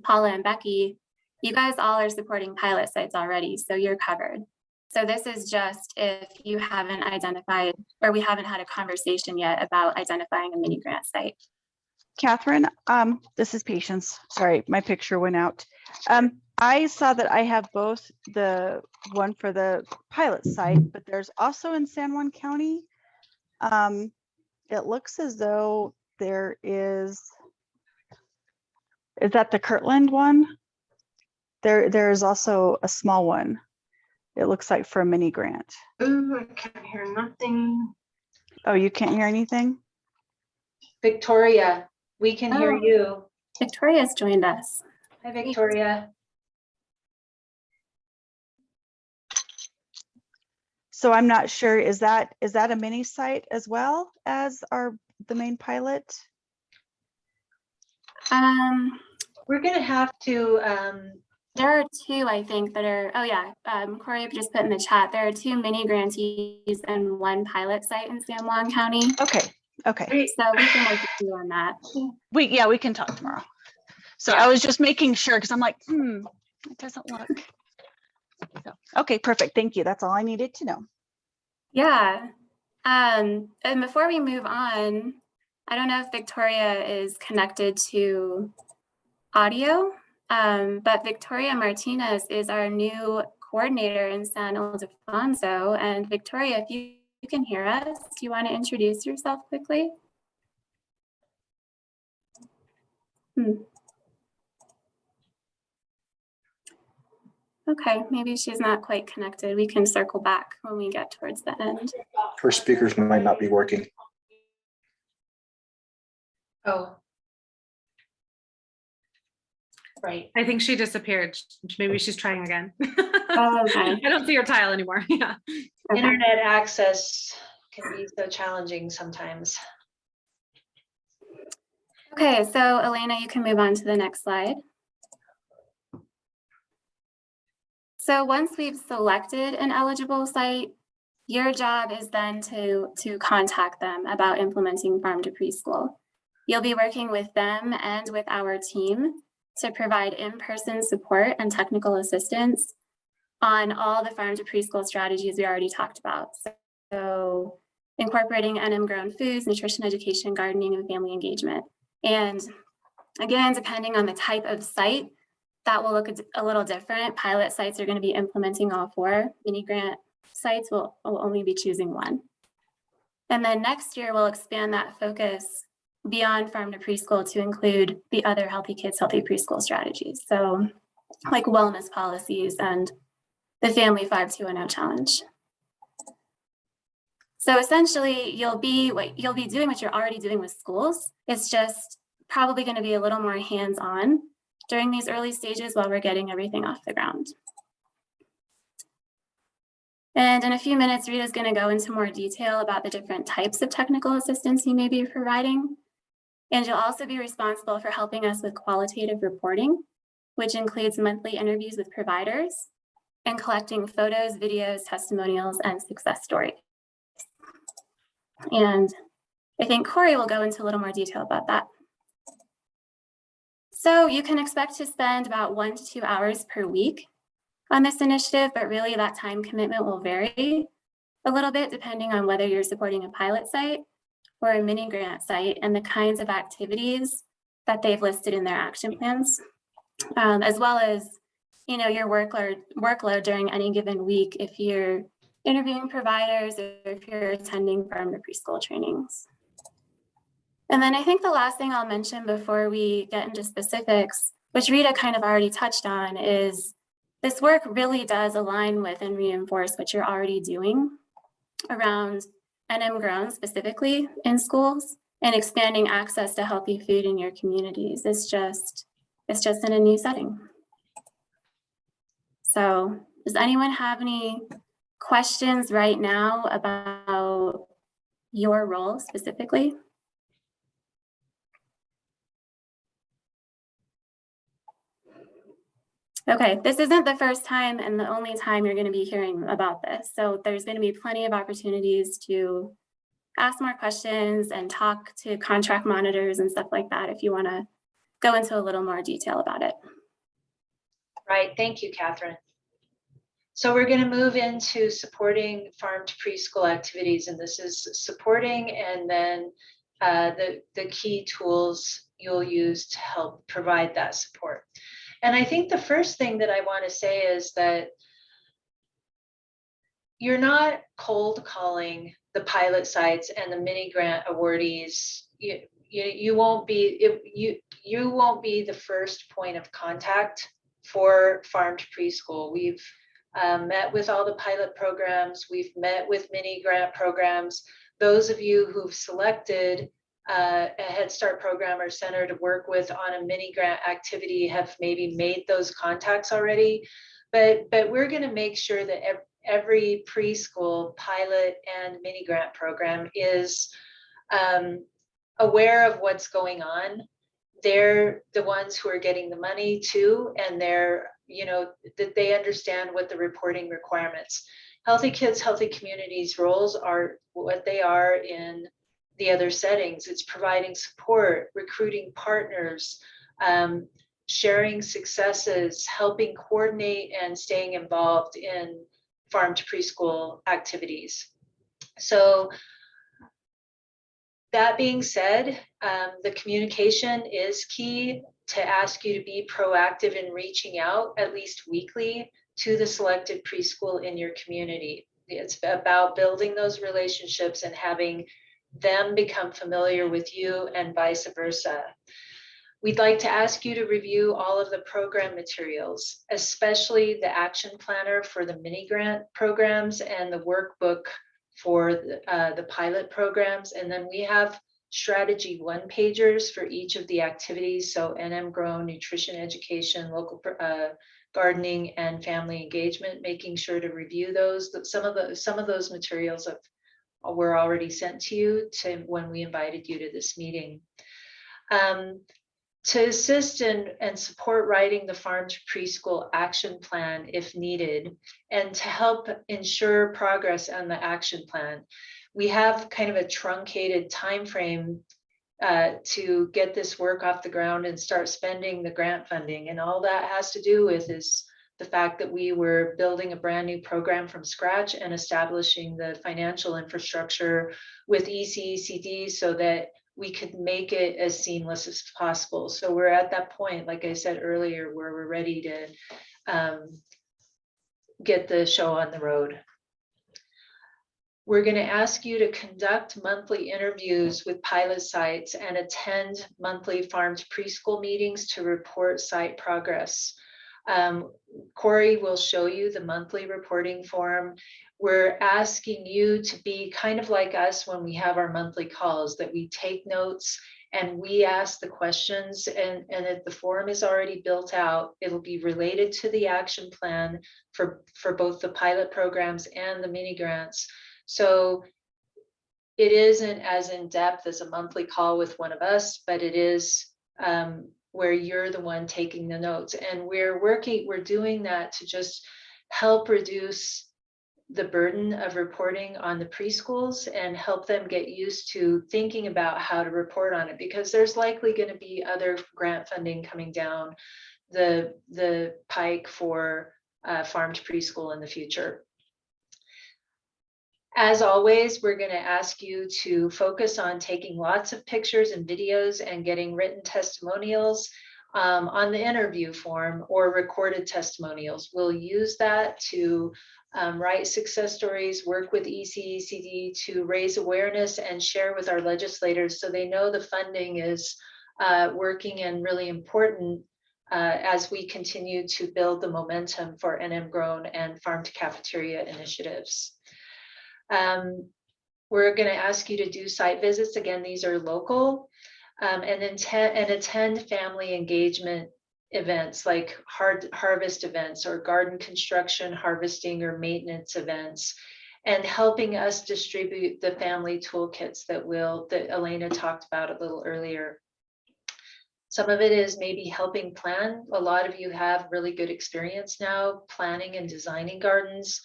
Paula and Becky, you guys all are supporting pilot sites already, so you're covered. So this is just if you haven't identified or we haven't had a conversation yet about identifying a mini grant site. Catherine, this is Patience. Sorry, my picture went out. I saw that I have both the one for the pilot site, but there's also in San Juan County. It looks as though there is that the Kirtland one? There is also a small one. It looks like for a mini grant. Ooh, I can't hear nothing. Oh, you can't hear anything? Victoria, we can hear you. Victoria's joined us. Hi, Victoria. So I'm not sure, is that a mini site as well as the main pilot? We're gonna have to, there are 2, I think, that are, oh yeah, Corey just put in the chat, there are 2 mini grantees and 1 pilot site in San Juan County. Okay. So we can work with you on that. We can talk tomorrow. So I was just making sure because I'm like, it doesn't look. So, okay, perfect. Thank you. That's all I needed to know. Yeah. And before we move on, I don't know if Victoria is connected to audio, but Victoria Martinez is our new coordinator in San Ildefonso. And Victoria, if you can hear us, do you want to introduce yourself quickly? Okay, maybe she's not quite connected. We can circle back when we get towards the end. Her speakers might not be working. Oh. Right. I think she disappeared. Maybe she's trying again. Oh, okay. I don't see her tile anymore. Yeah. Okay. Internet access can be so challenging sometimes. Okay, so Elena, you can move on to the next slide. So once we've selected an eligible site, your job is then to contact them about implementing Farm to Preschool. You'll be working with them and with our team to provide in-person support and technical assistance on all the Farm to Preschool strategies we already talked about. So incorporating NM grown foods, nutrition education, gardening, and family engagement. And again, depending on the type of site, that will look a little different. Pilot sites are going to be implementing all 4. Mini grant sites will only be choosing 1. And then next year, we'll expand that focus beyond Farm to Preschool to include the other Healthy Kids, Healthy Preschool strategies. So like wellness policies and the Family 5210 Challenge. So essentially, you'll be doing what you're already doing with schools. It's just probably going to be a little more hands-on during these early stages while we're getting everything off the ground. And in a few minutes, Rita's going to go into more detail about the different types of technical assistance you may be providing. And you'll also be responsible for helping us with qualitative reporting, which includes monthly interviews with providers and collecting photos, videos, testimonials, and success stories. And I think Corey will go into a little more detail about that. So you can expect to spend about 1 to 2 hours per week on this initiative, but really that time commitment will vary a little bit depending on whether you're supporting a pilot site or a mini grant site and the kinds of activities that they've listed in their action plans, as well as your workload during any given week if you're interviewing providers or if you're attending Farm to Preschool trainings. And then I think the last thing I'll mention before we get into specifics, which Rita kind of already touched on, is this work really does align with and reinforce what you're already doing around NM grown specifically in schools and expanding access to healthy food in your communities. It's just in a new setting. So does anyone have any questions right now about your role specifically? Okay, this isn't the first time and the only time you're going to be hearing about this. So there's going to be plenty of opportunities to ask more questions and talk to contract monitors and stuff like that if you want to go into a little more detail about it. Right, thank you, Catherine. So we're going to move into supporting Farm to Preschool activities, and this is supporting and then the key tools you'll use to help provide that support. And I think the first thing that I want to say is that you're not cold calling the pilot sites and the mini grant awardees. You won't be the first point of contact for Farm to Preschool. We've met with all the pilot programs. We've met with mini grant programs. Those of you who've selected a Head Start program or center to work with on a mini grant activity have maybe made those contacts already. But we're going to make sure that every preschool pilot and mini grant program is aware of what's going on. They're the ones who are getting the money too, and they're, that they understand what the reporting requirements. Healthy Kids, Healthy Communities roles are what they are in the other settings. It's providing support, recruiting partners, sharing successes, helping coordinate and staying involved in Farm to Preschool activities. So that being said, the communication is key to ask you to be proactive in reaching out at least weekly to the selected preschool in your community. It's about building those relationships and having them become familiar with you and vice versa. We'd like to ask you to review all of the program materials, especially the action planner for the mini grant programs and the workbook for the pilot programs. And then we have strategy one-pagers for each of the activities. So NM Grown, nutrition education, local gardening, and family engagement, making sure to review those. Some of those materials were already sent to you when we invited you to this meeting. To assist and support writing the Farm to Preschool action plan if needed, and to help ensure progress on the action plan. We have kind of a truncated time frame to get this work off the ground and start spending the grant funding. And all that has to do with is the fact that we were building a brand new program from scratch and establishing the financial infrastructure with ECECD so that we could make it as seamless as possible. So we're at that point, like I said earlier, where we're ready to get the show on the road. We're going to ask you to conduct monthly interviews with pilot sites and attend monthly farm to preschool meetings to report site progress. Corey will show you the monthly reporting form. We're asking you to be kind of like us when we have our monthly calls, that we take notes and we ask the questions, and if the form is already built out, it'll be related to the action plan for both the pilot programs and the mini grants. So it isn't as in-depth as a monthly call with one of us, but it is where you're the one taking the notes. And we're doing that to just help reduce the burden of reporting on the preschools and help them get used to thinking about how to report on it, because there's likely going to be other grant funding coming down the pike for farm to preschool in the future. As always, we're going to ask you to focus on taking lots of pictures and videos and getting written testimonials on the interview form or recorded testimonials. We'll use that to write success stories, work with ECECD to raise awareness and share with our legislators so they know the funding is working and really important as we continue to build the momentum for NM Grown and Farm to Cafeteria initiatives. We're going to ask you to do site visits. Again, these are local, and attend family engagement events like harvest events or garden construction, harvesting, or maintenance events, and helping us distribute the family toolkits that Elena talked about a little earlier. Some of it is maybe helping plan. A lot of you have really good experience now planning and designing gardens.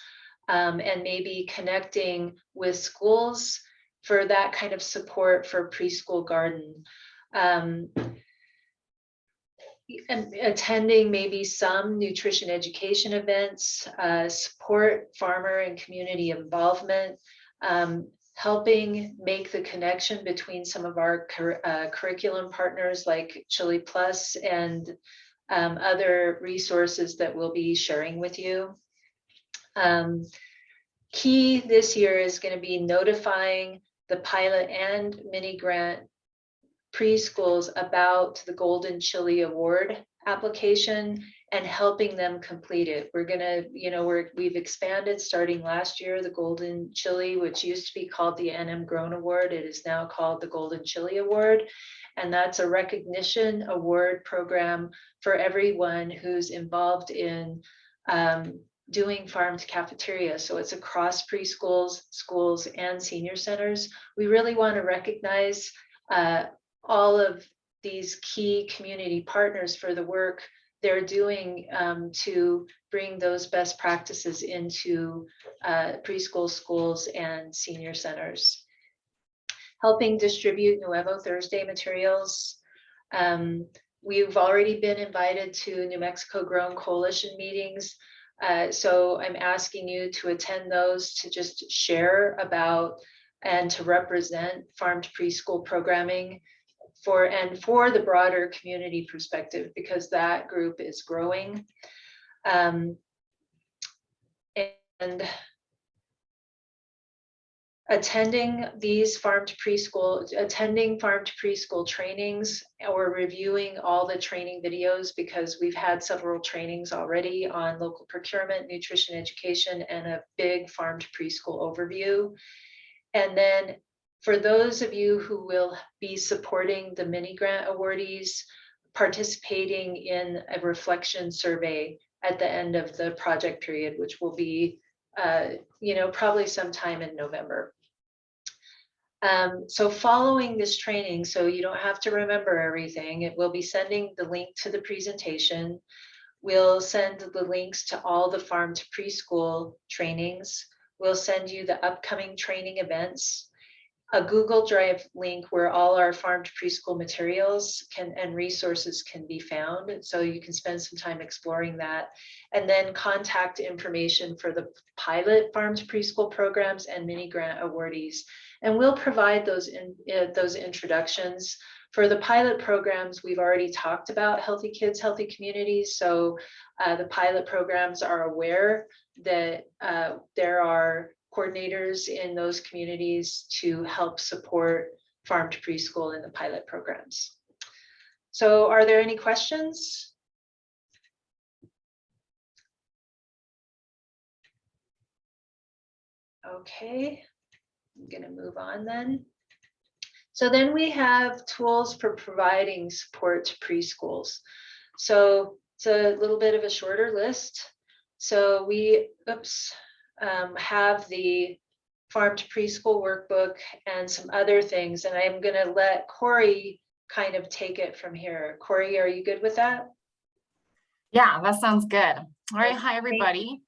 And maybe connecting with schools for that kind of support for preschool garden. And attending maybe some nutrition education events, support farmer and community involvement, helping make the connection between some of our curriculum partners like Chili Plus and other resources that we'll be sharing with you. Key this year is going to be notifying the pilot and mini grant preschools about the Golden Chili Award application and helping them complete it. We're going to, we've expanded starting last year, the Golden Chili, which used to be called the NM Grown Award. It is now called the Golden Chili Award. And that's a recognition award program for everyone who's involved in doing farm to cafeteria. So it's across preschools, schools, and senior centers. We really want to recognize all of these key community partners for the work they're doing to bring those best practices into preschool, schools, and senior centers. Helping distribute Nuevo Thursday materials. We've already been invited to New Mexico Grown Coalition meetings. So I'm asking you to attend those to just share about and to represent farm to preschool programming for the broader community perspective, because that group is growing. And attending farm to preschool trainings or reviewing all the training videos, because we've had several trainings already on local procurement, nutrition education, and a big farm to preschool overview. And then For those of you who will be supporting the mini grant awardees, participating in a reflection survey at the end of the project period, which will be, probably sometime in November. So following this training, so you don't have to remember everything, it will be sending the link to the presentation. We'll send the links to all the farm to preschool trainings. We'll send you the upcoming training events, a Google Drive link where all our farm to preschool materials and resources can be found. So you can spend some time exploring that. And then contact information for the pilot farm to preschool programs and mini grant awardees. And we'll provide those introductions. For the pilot programs, we've already talked about Healthy Kids, Healthy Communities. So the pilot programs are aware that there are coordinators in those communities to help support farm to preschool in the pilot programs. So are there any questions? Okay, I'm going to move on then. So then we have tools for providing support to preschools. So it's a little bit of a shorter list. So we, have the farm to preschool workbook and some other things. And I'm going to let Corey kind of take it from here. Corey, are you good with that? Yeah, that sounds good. All right. Hi, everybody.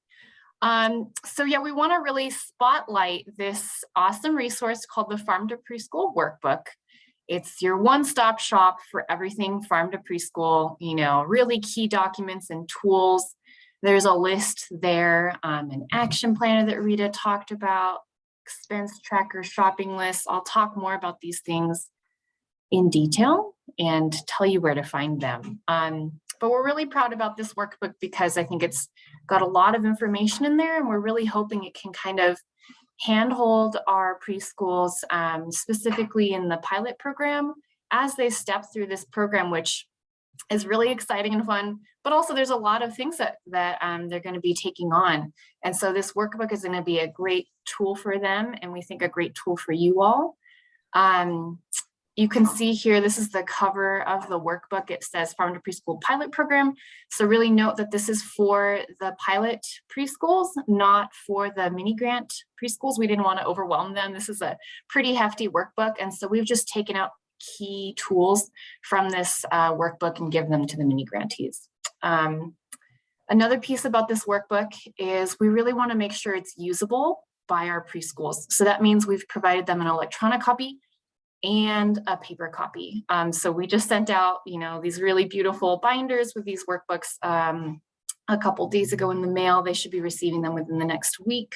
So yeah, we want to really spotlight this awesome resource called the Farm to Preschool Workbook. It's your one-stop shop for everything farm to preschool, really key documents and tools. There's a list there, an action planner that Rita talked about, expense tracker, shopping lists. I'll talk more about these things in detail and tell you where to find them. But we're really proud about this workbook because I think it's got a lot of information in there, and we're really hoping it can kind of handhold our preschools, specifically in the pilot program, as they step through this program, which is really exciting and fun, but also there's a lot of things that they're going to be taking on. And so this workbook is going to be a great tool for them, and we think a great tool for you all. You can see here, this is the cover of the workbook. It says Farm to Preschool Pilot Program. So really note that this is for the pilot preschools, not for the mini grant preschools. We didn't want to overwhelm them. This is a pretty hefty workbook. And so we've just taken out key tools from this workbook and give them to the mini grantees. Another piece about this workbook is we really want to make sure it's usable by our preschools. So that means we've provided them an electronic copy and a paper copy. So we just sent out, these really beautiful binders with these workbooks a couple days ago in the mail. They should be receiving them within the next week.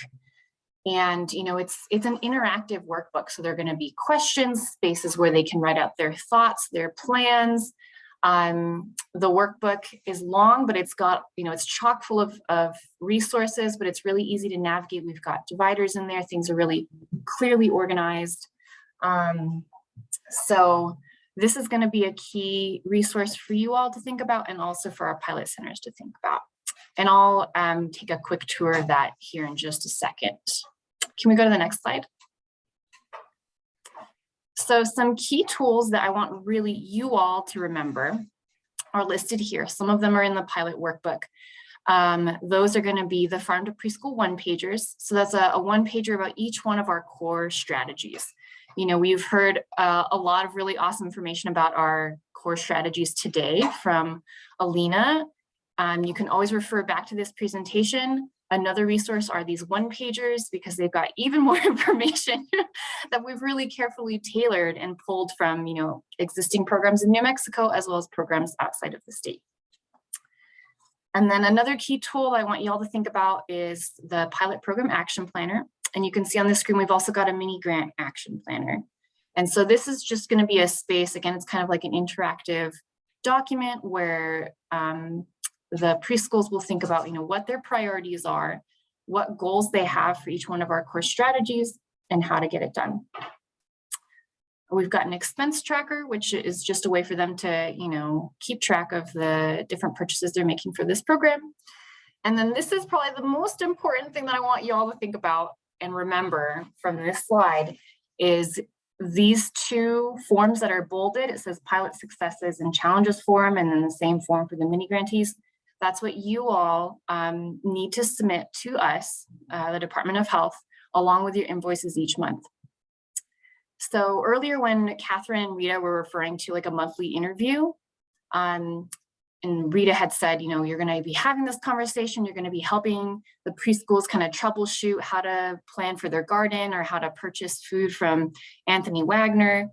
And, it's an interactive workbook. So there are going to be questions, spaces where they can write out their thoughts, their plans. The workbook is long, but it's got, it's chock full of resources, but it's really easy to navigate. We've got dividers in there. Things are really clearly organized. So this is going to be a key resource for you all to think about, and also for our pilot centers to think about. And I'll take a quick tour of that here in just a second. Can we go to the next slide? So some key tools that I want really you all to remember are listed here. Some of them are in the pilot workbook. Those are going to be the Farm to Preschool one-pagers. So that's a one-pager about each one of our core strategies. We've heard a lot of really awesome information about our core strategies today from Alina. You can always refer back to this presentation. Another resource are these one-pagers, because they've got even more information that we've really carefully tailored and pulled from, existing programs in New Mexico, as well as programs outside of the state. And then another key tool I want you all to think about is the Pilot Program Action Planner. And you can see on the screen, we've also got a mini grant action planner. And so this is just going to be a space, again, it's kind of like an interactive document where the preschools will think about, what their priorities are, what goals they have for each one of our core strategies, and how to get it done. We've got an expense tracker, which is just a way for them to, keep track of the different purchases they're making for this program. And then this is probably the most important thing that I want you all to think about and remember from this slide is these two forms that are bolded, it says pilot successes and challenges form, and then the same form for the mini grantees. That's what you all need to submit to us, the Department of Health, along with your invoices each month. So earlier when Catherine and Rita were referring to like a monthly interview, and Rita had said, you know, you're going to be having this conversation, you're going to be helping the preschools kind of troubleshoot how to plan for their garden or how to purchase food from Anthony Wagner.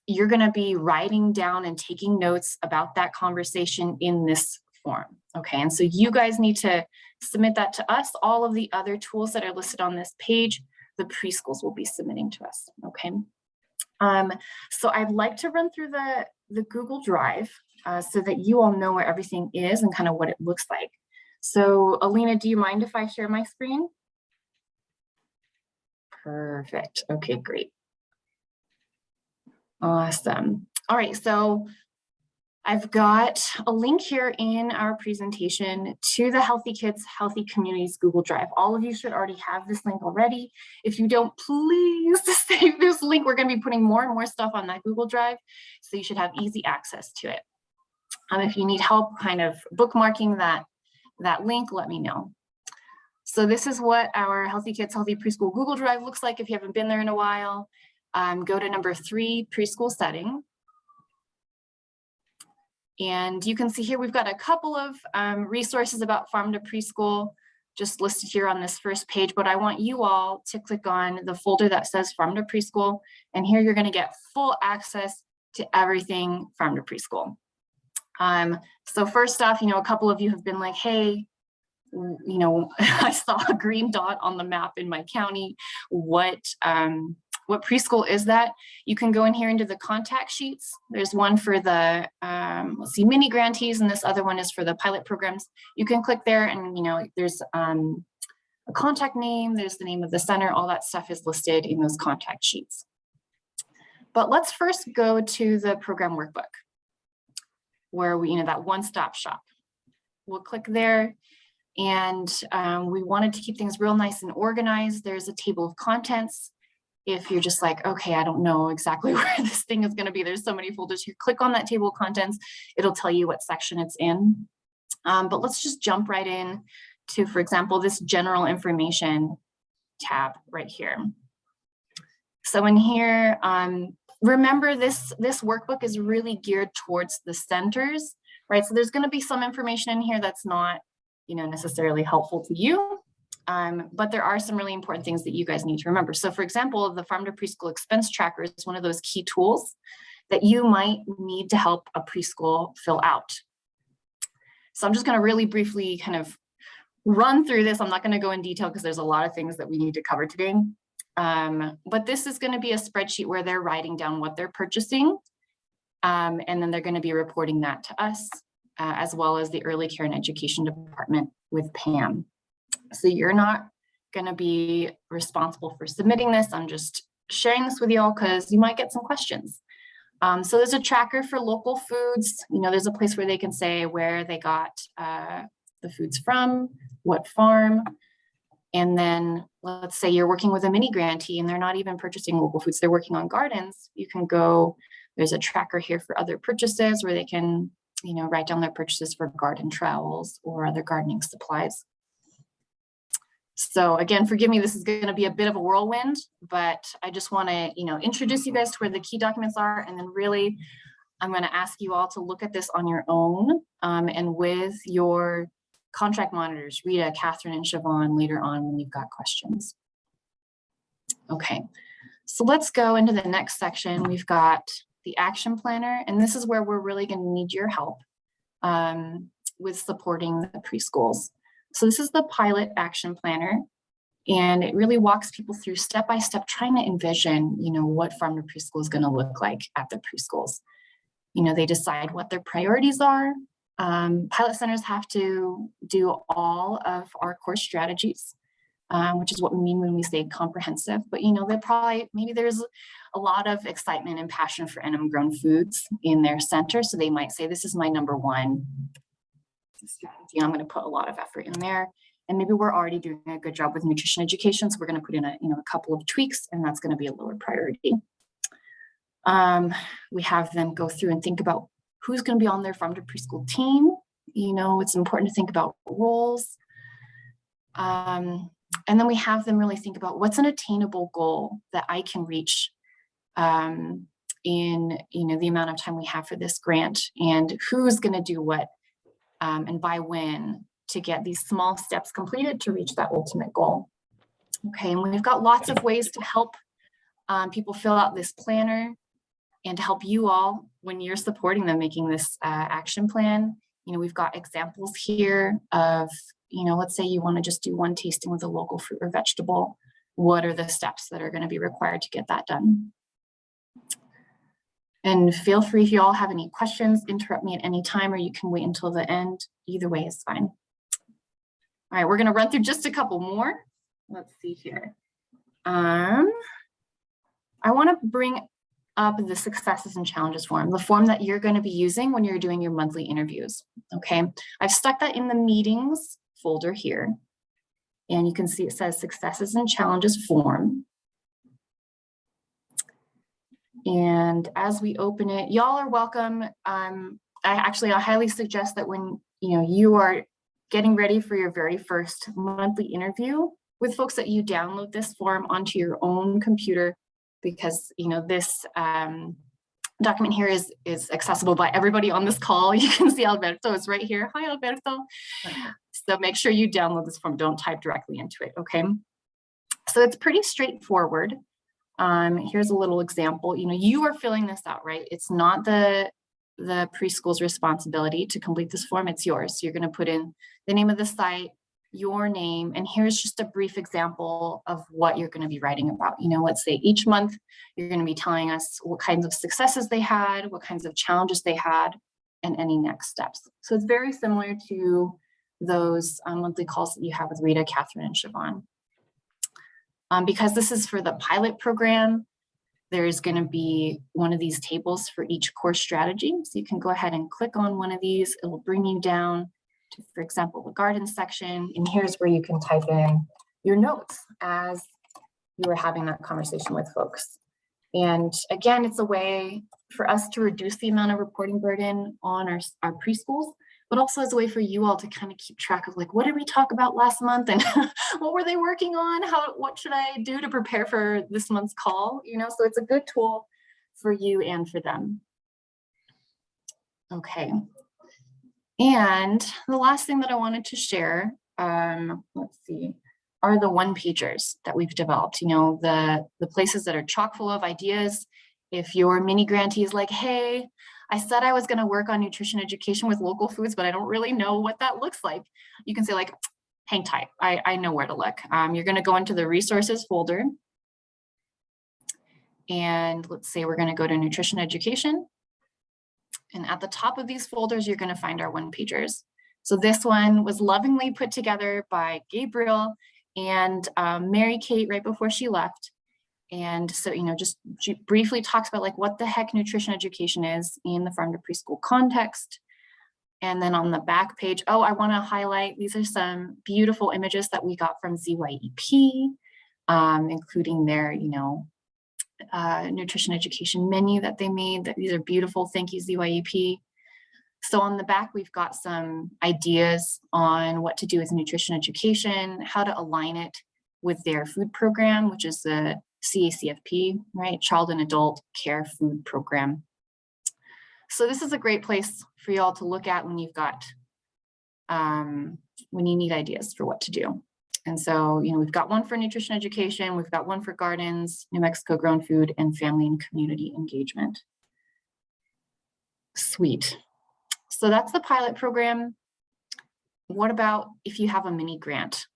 You're going to be writing down and taking notes about that conversation in this form. Okay, and so you guys need to submit that to us. All of the other tools that are listed on this page, the preschools will be submitting to us. Okay, so I'd like to run through the Google Drive so that you all know where everything is and kind of what it looks like. So Alina, do you mind if I share my screen? Perfect. Okay, great. Awesome. All right, so I've got a link here in our presentation to the Healthy Kids, Healthy Communities Google Drive. All of you should already have this link already. If you don't, please save this link. We're going to be putting more and more stuff on that Google Drive, so you should have easy access to it. If you need help kind of bookmarking that link, let me know. So this is what our Healthy Kids, Healthy Preschool Google Drive looks like if you haven't been there in a while. Go to number 3, preschool setting. And you can see here we've got a couple of resources about farm to preschool just listed here on this first page, but I want you all to click on the folder that says farm to preschool, and here you're going to get full access to everything farm to preschool. So first off, you know, a couple of you have been like, hey, you know, I saw a green dot on the map in my county. What preschool is that? You can go in here into the contact sheets. There's one for the, let's see, mini grantees, and this other one is for the pilot programs. You can click there and, you know, there's a contact name, there's the name of the center, all that stuff is listed in those contact sheets. But let's first go to the program workbook where we, you know, that one-stop shop. We'll click there. And we wanted to keep things real nice and organized. There's a table of contents. If you're just like, okay, I don't know exactly where this thing is going to be, there's so many folders. You click on that table of contents, it'll tell you what section it's in. But let's just jump right in to, for example, this general information tab right here. So in here, remember this workbook is really geared towards the centers, right? So there's going to be some information in here that's not, you know, necessarily helpful to you. But there are some really important things that you guys need to remember. So for example, the Farm to Preschool Expense Tracker is one of those key tools that you might need to help a preschool fill out. So I'm just going to really briefly kind of run through this. I'm not going to go in detail because there's a lot of things that we need to cover today. But this is going to be a spreadsheet where they're writing down what they're purchasing. And then they're going to be reporting that to us, as well as the Early Care and Education Department with Pam. So you're not going to be responsible for submitting this. I'm just sharing this with you all because you might get some questions. So there's a tracker for local foods. You know, there's a place where they can say where they got the foods from, what farm. And then let's say you're working with a mini grantee and they're not even purchasing local foods, they're working on gardens. You can go, there's a tracker here for other purchases where they can, you know, write down their purchases for garden trowels or other gardening supplies. So again, forgive me, this is going to be a bit of a whirlwind, but I just want to, you know, introduce you guys to where the key documents are. And then really, I'm going to ask you all to look at this on your own and with your contract monitors, Rita, Catherine, and Siobhan later on when you've got questions. Okay, so let's go into the next section. We've got the action planner, and this is where we're really going to need your help with supporting the preschools. So this is the pilot action planner, and it really walks people through step by step, trying to envision, you know, what farm to preschool is going to look like at the preschools. You know, they decide what their priorities are. Pilot centers have to do all of our core strategies, which is what we mean when we say comprehensive. But, you know, maybe there's a lot of excitement and passion for NM grown foods in their center. So they might say, this is my #1 strategy. I'm going to put a lot of effort in there. And maybe we're already doing a good job with nutrition education, so we're going to put in a couple of tweaks, and that's going to be a lower priority. We have them go through and think about who's going to be on their farm to preschool team. It's important to think about roles. And then we have them really think about what's an attainable goal that I can reach in the amount of time we have for this grant, and who's going to do what and by when to get these small steps completed to reach that ultimate goal. Okay, and we've got lots of ways to help people fill out this planner and to help you all when you're supporting them making this action plan. We've got examples here of, let's say you want to just do one tasting with a local fruit or vegetable. What are the steps that are going to be required to get that done? And feel free, if you all have any questions, interrupt me at any time, or you can wait until the end. Either way is fine. All right, we're going to run through just a couple more. Let's see here. I want to bring up the successes and challenges form, the form that you're going to be using when you're doing your monthly interviews. Okay, I've stuck that in the meetings folder here. And you can see it says successes and challenges form. And as we open it, y'all are welcome. I highly suggest that when you are getting ready for your very first monthly interview with folks, that you download this form onto your own computer, because this document here is accessible by everybody on this call. You can see Alberto is right here. Hi, Alberto. So make sure you download this form. Don't type directly into it, okay? So it's pretty straightforward. Here's a little example. You are filling this out, right? It's not the preschool's responsibility to complete this form. It's yours. So you're going to put in the name of the site, your name, and here's just a brief example of what you're going to be writing about. Let's say each month you're going to be telling us what kinds of successes they had, what kinds of challenges they had, and any next steps. So it's very similar to those monthly calls that you have with Rita, Catherine, and Siobhan. Because this is for the pilot program, there's going to be one of these tables for each course strategy. So you can go ahead and click on one of these. It will bring you down to, for example, the garden section. And here's where you can type in your notes as you are having that conversation with folks. And again, it's a way for us to reduce the amount of reporting burden on our preschools, but also as a way for you all to kind of keep track of, like, what did we talk about last month, and what were they working on? What should I do to prepare for this month's call? So it's a good tool for you and for them. Okay. And the last thing that I wanted to share, let's see, are the one-pagers that we've developed. The places that are chock full of ideas. If your mini grantee is like, hey, I said I was going to work on nutrition education with local foods, but I don't really know what that looks like. You can say, like, hang tight. I know where to look. You're going to go into the resources folder. And let's say we're going to go to nutrition education. And at the top of these folders, you're going to find our one-pagers. So this one was lovingly put together by Gabriel and Mary Kate right before she left. And so, just briefly talks about, like, what the heck nutrition education is in the farm to preschool context. And then on the back page, I want to highlight, these are some beautiful images that we got from ZYEP, including their, nutrition education menu that they made. These are beautiful. Thank you, ZYEP. So on the back, we've got some ideas on what to do with nutrition education, how to align it with their food program, which is the CACFP, right? Child and Adult Care Food Program. So this is a great place for you all to look at when you've got, when you need ideas for what to do. And so, we've got one for nutrition education, we've got one for gardens, New Mexico grown food, and family and community engagement. Sweet. So that's the pilot program. What about if you have a mini grant?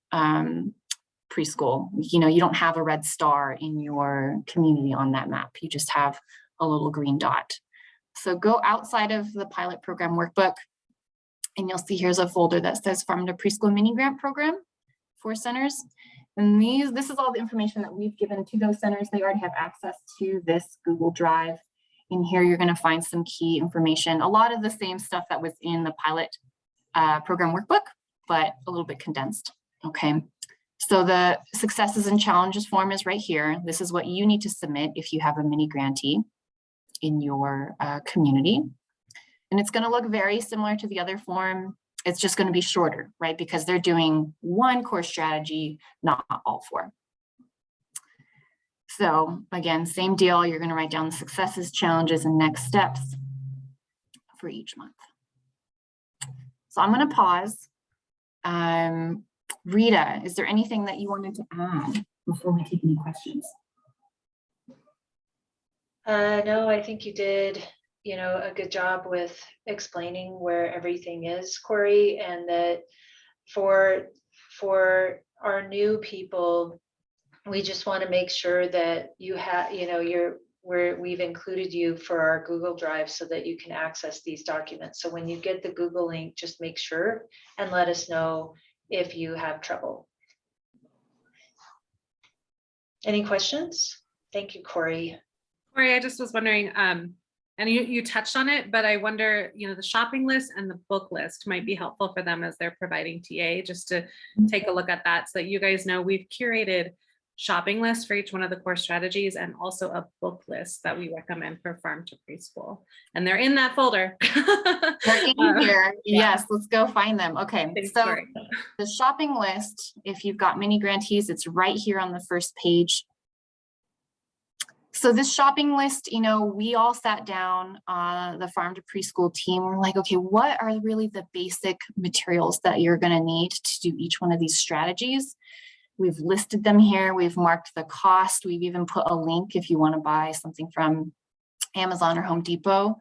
Preschool, you don't have a red star in your community on that map. You just have a little green dot. So go outside of the pilot program workbook, and you'll see here's a folder that says Farm to Preschool Mini Grant Program for centers. And this is all the information that we've given to those centers. They already have access to this Google Drive. In here, you're going to find some key information, a lot of the same stuff that was in the pilot program workbook, but a little bit condensed. Okay, so the successes and challenges form is right here. This is what you need to submit if you have a mini grantee in your community. And it's going to look very similar to the other form. It's just going to be shorter, right? Because they're doing one core strategy, not all four. So again, same deal. You're going to write down the successes, challenges, and next steps for each month. So I'm going to pause. Rita, is there anything that you wanted to add before we take any questions? No, I think you did, a good job with explaining where everything is, Corey, and that for our new people, we just want to make sure that you have, we've included you for our Google Drive so that you can access these documents. So when you get the Google link, just make sure and let us know if you have trouble. Any questions? Thank you, Corey. Corey, I just was wondering, and you touched on it, but I wonder, the shopping list and the book list might be helpful for them as they're providing TA, just to take a look at that so that you guys know we've curated shopping lists for each one of the core strategies and also a book list that we recommend for farm to preschool. And they're in that folder. They're in here. Yes, let's go find them. Okay, so the shopping list, if you've got mini grantees, it's right here on the first page. So this shopping list, we all sat down, the farm to preschool team. We're like, okay, what are really the basic materials that you're going to need to do each one of these strategies? We've listed them here. We've marked the cost. We've even put a link if you want to buy something from Amazon or Home Depot,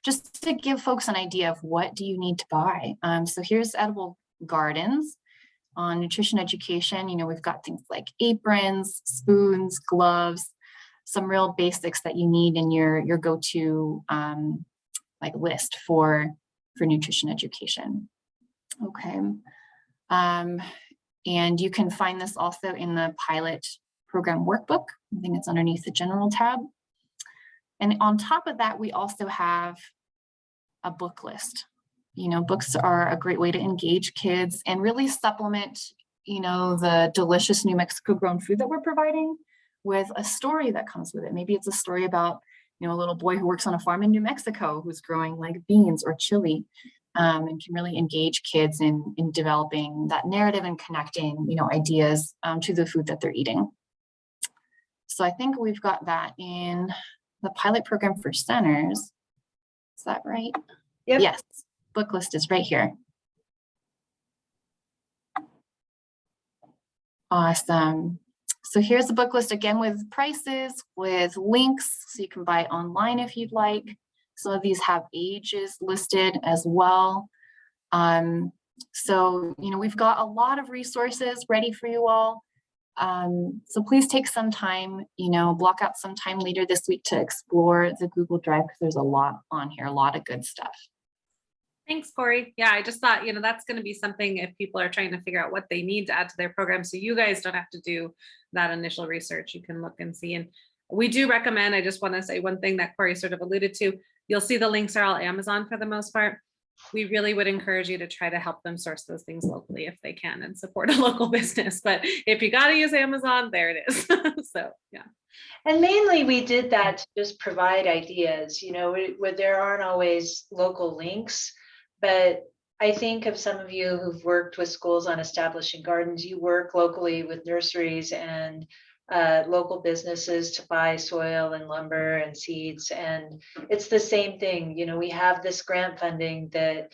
just to give folks an idea of what do you need to buy. So here's Edible Gardens. On nutrition education, we've got things like aprons, spoons, gloves, some real basics that you need in your go-to list for nutrition education. Okay. And you can find this also in the pilot program workbook. I think it's underneath the general tab. And on top of that, we also have a book list. Books are a great way to engage kids and really supplement, the delicious New Mexico grown food that we're providing with a story that comes with it. Maybe it's a story about, a little boy who works on a farm in New Mexico who's growing like beans or chili. And can really engage kids in developing that narrative and connecting, ideas to the food that they're eating. So I think we've got that in the pilot program for centers. Is that right? Yep. Yes, book list is right here. Awesome. So here's the book list again with prices, with links, so you can buy online if you'd like. Some of these have ages listed as well. So, we've got a lot of resources ready for you all. So please take some time, block out some time later this week to explore the Google Drive, because there's a lot on here, a lot of good stuff. Thanks, Corey. Yeah, I just thought, that's going to be something if people are trying to figure out what they need to add to their program. So you guys don't have to do that initial research. You can look and see. And we do recommend, I just want to say one thing that Corey sort of alluded to. You'll see the links are all Amazon for the most part. We really would encourage you to try to help them source those things locally if they can and support a local business. But if you got to use Amazon, there it is. So, yeah. And mainly we did that to just provide ideas, where there aren't always local links, but I think of some of you who've worked with schools on establishing gardens, you work locally with nurseries and local businesses to buy soil and lumber and seeds. And it's the same thing. We have this grant funding that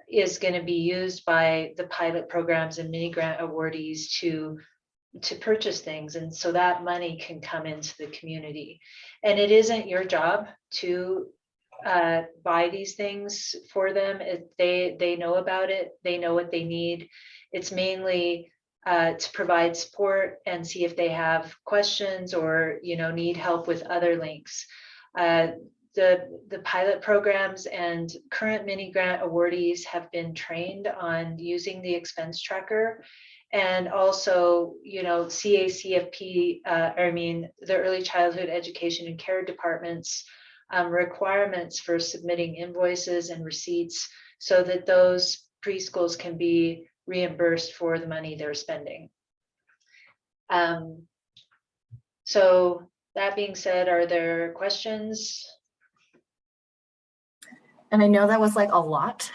is going to be used by the pilot programs and mini grant awardees to purchase things. And so that money can come into the community. And it isn't your job to buy these things for them. They know about it. They know what they need. It's mainly to provide support and see if they have questions or need help with other links. The pilot programs and current mini grant awardees have been trained on using the expense tracker, and also CACFP, the early childhood education and care departments requirements for submitting invoices and receipts so that those preschools can be reimbursed for the money they're spending. So that being said, are there questions? And I know that was like a lot.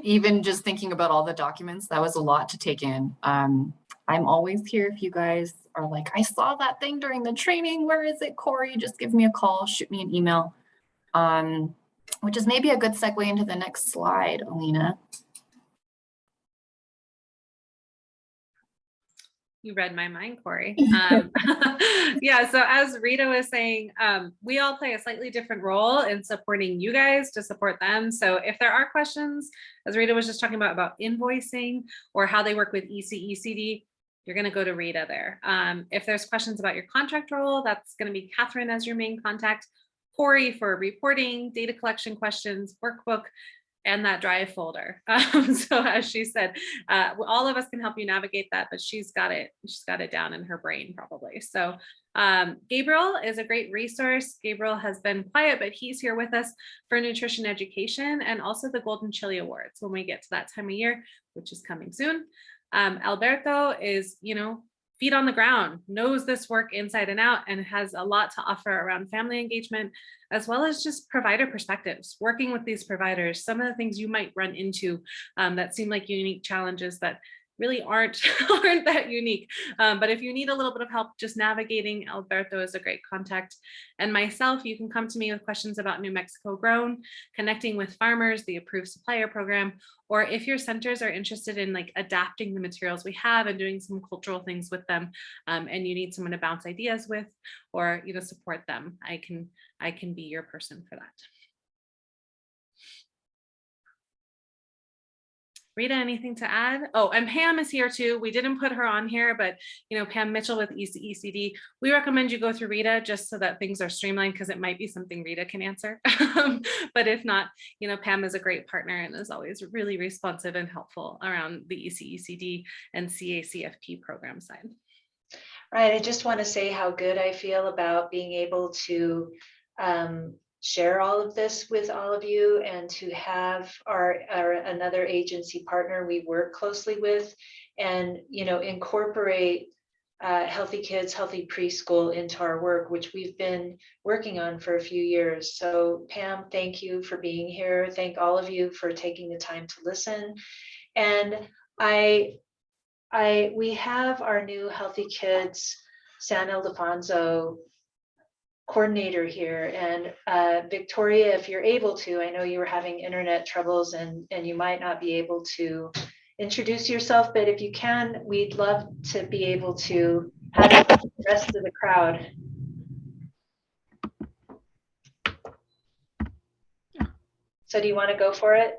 Even just thinking about all the documents, that was a lot to take in. I'm always here if you guys are like, I saw that thing during the training. Where is it, Corey? Just give me a call, shoot me an email. Which is maybe a good segue into the next slide, Alina. You read my mind, Corey. Yeah, so as Rita was saying, we all play a slightly different role in supporting you guys to support them. So if there are questions, as Rita was just talking about invoicing or how they work with ECECD, you're going to go to Rita there. If there's questions about your contract role, that's going to be Catherine as your main contact, Corey for reporting, data collection questions, workbook, and that drive folder. So as she said, all of us can help you navigate that, but she's got it down in her brain probably. So Gabriel is a great resource. Gabriel has been quiet, but he's here with us for nutrition education and also the Golden Chili Awards when we get to that time of year, which is coming soon. Alberto is, feet on the ground, knows this work inside and out, and has a lot to offer around family engagement, as well as just provider perspectives, working with these providers, some of the things you might run into that seem like unique challenges that really aren't that unique. But if you need a little bit of help just navigating, Alberto is a great contact. And myself, you can come to me with questions about New Mexico Grown, connecting with farmers, the approved supplier program, or if your centers are interested in like adapting the materials we have and doing some cultural things with them, and you need someone to bounce ideas with, or support them, I can be your person for that. Rita, anything to add? Oh, and Pam is here too. We didn't put her on here, but Pam Mitchell with ECECD. We recommend you go through Rita just so that things are streamlined, because it might be something Rita can answer. But if not, Pam is a great partner and is always really responsive and helpful around the ECECD and CACFP program side. Right. I just want to say how good I feel about being able to share all of this with all of you, and to have our another agency partner we work closely with, and incorporate Healthy Kids, Healthy Preschool into our work, which we've been working on for a few years. So Pam, thank you for being here. Thank all of you for taking the time to listen. And we have our new Healthy Kids San Ildefonso coordinator here, and Victoria, if you're able to, I know you were having internet troubles and you might not be able to introduce yourself, but if you can, we'd love to be able to have the rest of the crowd. So do you want to go for it?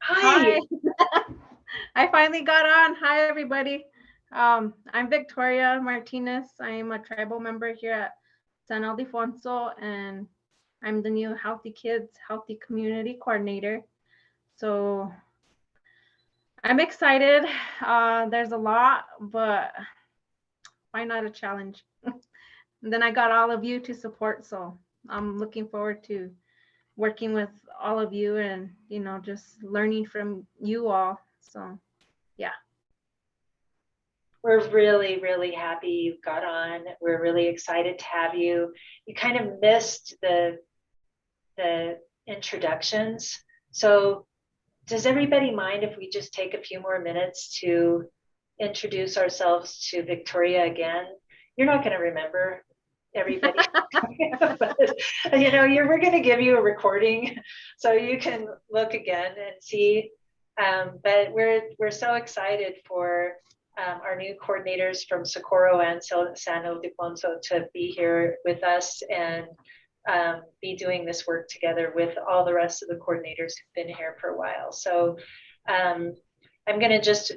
Hi. I finally got on. Hi, everybody. I'm Victoria Martinez. I am a tribal member here at San Ildefonso, and I'm the new Healthy Kids, Healthy Community Coordinator. So I'm excited. There's a lot, but why not a challenge? And then I got all of you to support, so I'm looking forward to working with all of you and just learning from you all. So yeah. We're really, really happy you got on. We're really excited to have you. You kind of missed the introductions. So does everybody mind if we just take a few more minutes to introduce ourselves to Victoria again? You're not going to remember everybody. But, we're going to give you a recording so you can look again and see. But we're so excited for our new coordinators from Socorro and San Ildefonso to be here with us and be doing this work together with all the rest of the coordinators who've been here for a while. So I'm going to just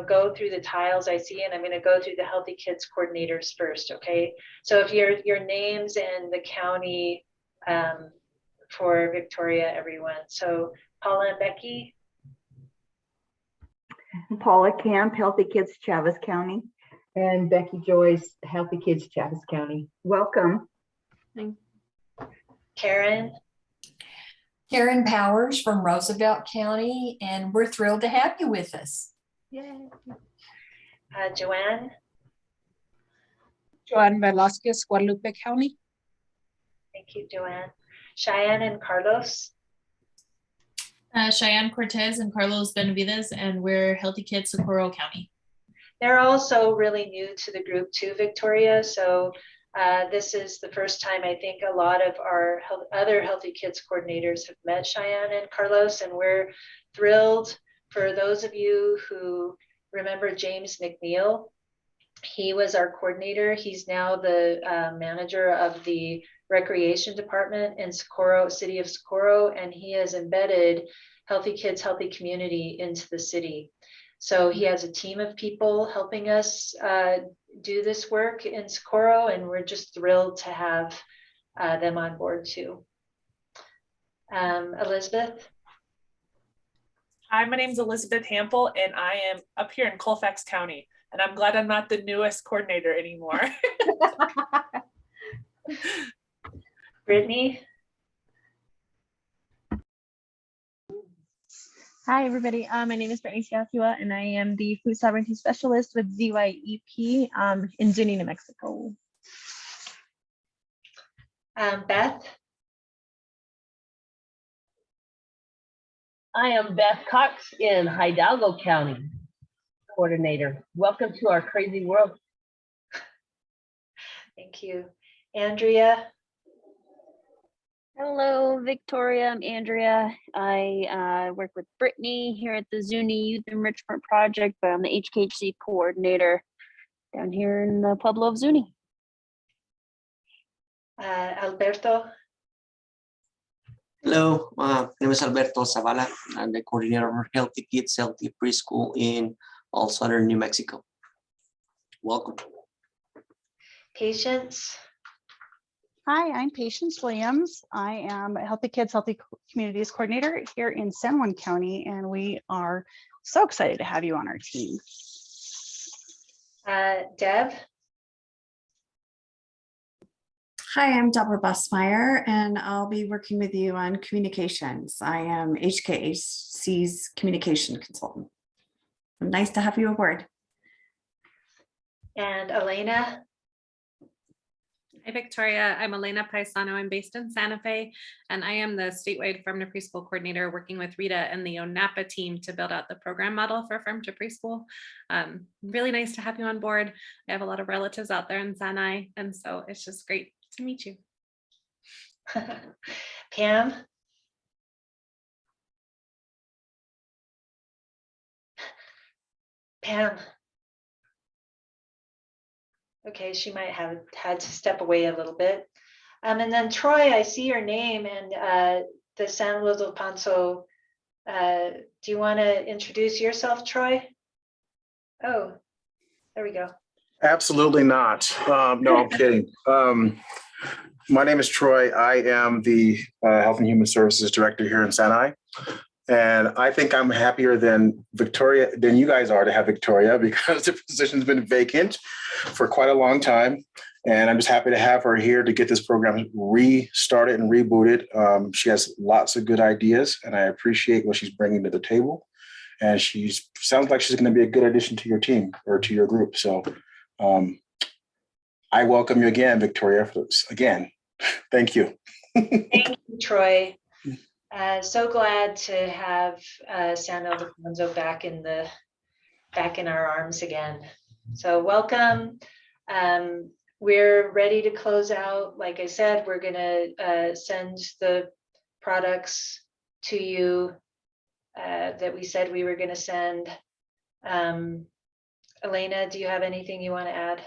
go through the tiles I see, and I'm going to go through the Healthy Kids coordinators first. Okay. So if your names and the county for Victoria, everyone. So Paula and Becky. Paula Camp, Healthy Kids, Chavez County. And Becky Joyce, Healthy Kids, Chavez County. Welcome. Karen. Karen Powers from Roosevelt County, and we're thrilled to have you with us. Yay. Joanne. Joanne Velasquez, Guadalupe County. Thank you, Joanne. Cheyenne and Carlos. Cheyenne Cortez and Carlos Benavides, and we're Healthy Kids, Socorro County. They're also really new to the group too, Victoria. So this is the first time I think a lot of our other Healthy Kids coordinators have met Cheyenne and Carlos, and we're thrilled. For those of you who remember James McNeil, he was our coordinator. He's now the manager of the recreation department in Socorro, city of Socorro, and he has embedded Healthy Kids, Healthy Community into the city. So he has a team of people helping us do this work in Socorro, and we're just thrilled to have them on board too. Elizabeth. Hi, my name is Elizabeth Hample, and I am up here in Colfax County, and I'm glad I'm not the newest coordinator anymore. Brittany. Hi, everybody. My name is Brittany Siatua, and I am the Food Sovereignty Specialist with ZYEP in Zuni, New Mexico. Beth. I am Beth Cox in Hidalgo County, coordinator. Welcome to our crazy world. Thank you. Andrea. Hello, Victoria. I'm Andrea. I work with Brittany here at the Zuni Youth Enrichment Project, but I'm the HKHC coordinator down here in the Pueblo of Zuni. Alberto. Hello, my name is Alberto Zavala. I'm the coordinator of Healthy Kids, Healthy Preschool in all southern New Mexico. Welcome. Patience. Hi, I'm Patience Williams. I am a Healthy Kids, Healthy Communities Coordinator here in San Juan County, and we are so excited to have you on our team. Deb. Hi, I'm Deborah Busmeyer, and I'll be working with you on communications. I am HKHC's communication consultant. Nice to have you aboard. And Elena. Hi, Victoria. I'm Elena Paisano. I'm based in Santa Fe, and I am the statewide Farm to Preschool coordinator working with Rita and the ONAPA team to build out the program model for Farm to Preschool. Really nice to have you on board. I have a lot of relatives out there in Sanai, and so it's just great to meet you. Pam. Pam. Okay, she might have had to step away a little bit. And then Troy, I see your name and the San Luis del Panzo. Do you want to introduce yourself, Troy? Oh, there we go. Absolutely not. No, I'm kidding. My name is Troy. I am the Health and Human Services Director here in Sanai. And I think I'm happier than you guys are to have Victoria, because the position's been vacant for quite a long time. And I'm just happy to have her here to get this program restarted and rebooted. She has lots of good ideas, and I appreciate what she's bringing to the table. And she sounds like she's going to be a good addition to your team or to your group. So I welcome you again, Victoria. Again, thank you. Thank you, Troy. So glad to have San Ildefonso back in our arms again. So welcome. We're ready to close out. Like I said, we're gonna send the products to you that we said we were gonna send. Elena, do you have anything you want to add?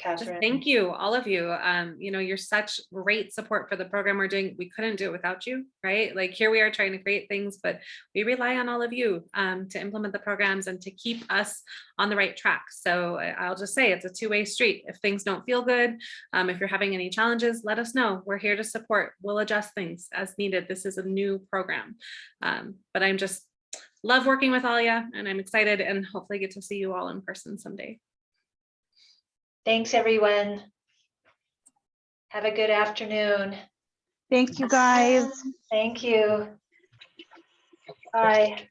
Just Catherine. thank you, all of you. You're such great support for the program we're doing. We couldn't do it without you, right? Like here we are trying to create things, but we rely on all of you to implement the programs and to keep us on the right track. So I'll just say it's a two-way street. If things don't feel good, if you're having any challenges, let us know. We're here to support. We'll adjust things as needed. This is a new program, but I'm just love working with all of you, and I'm excited and hopefully get to see you all in person someday. Thanks, everyone. Have a good afternoon. Thank you, guys. Thank you. Bye.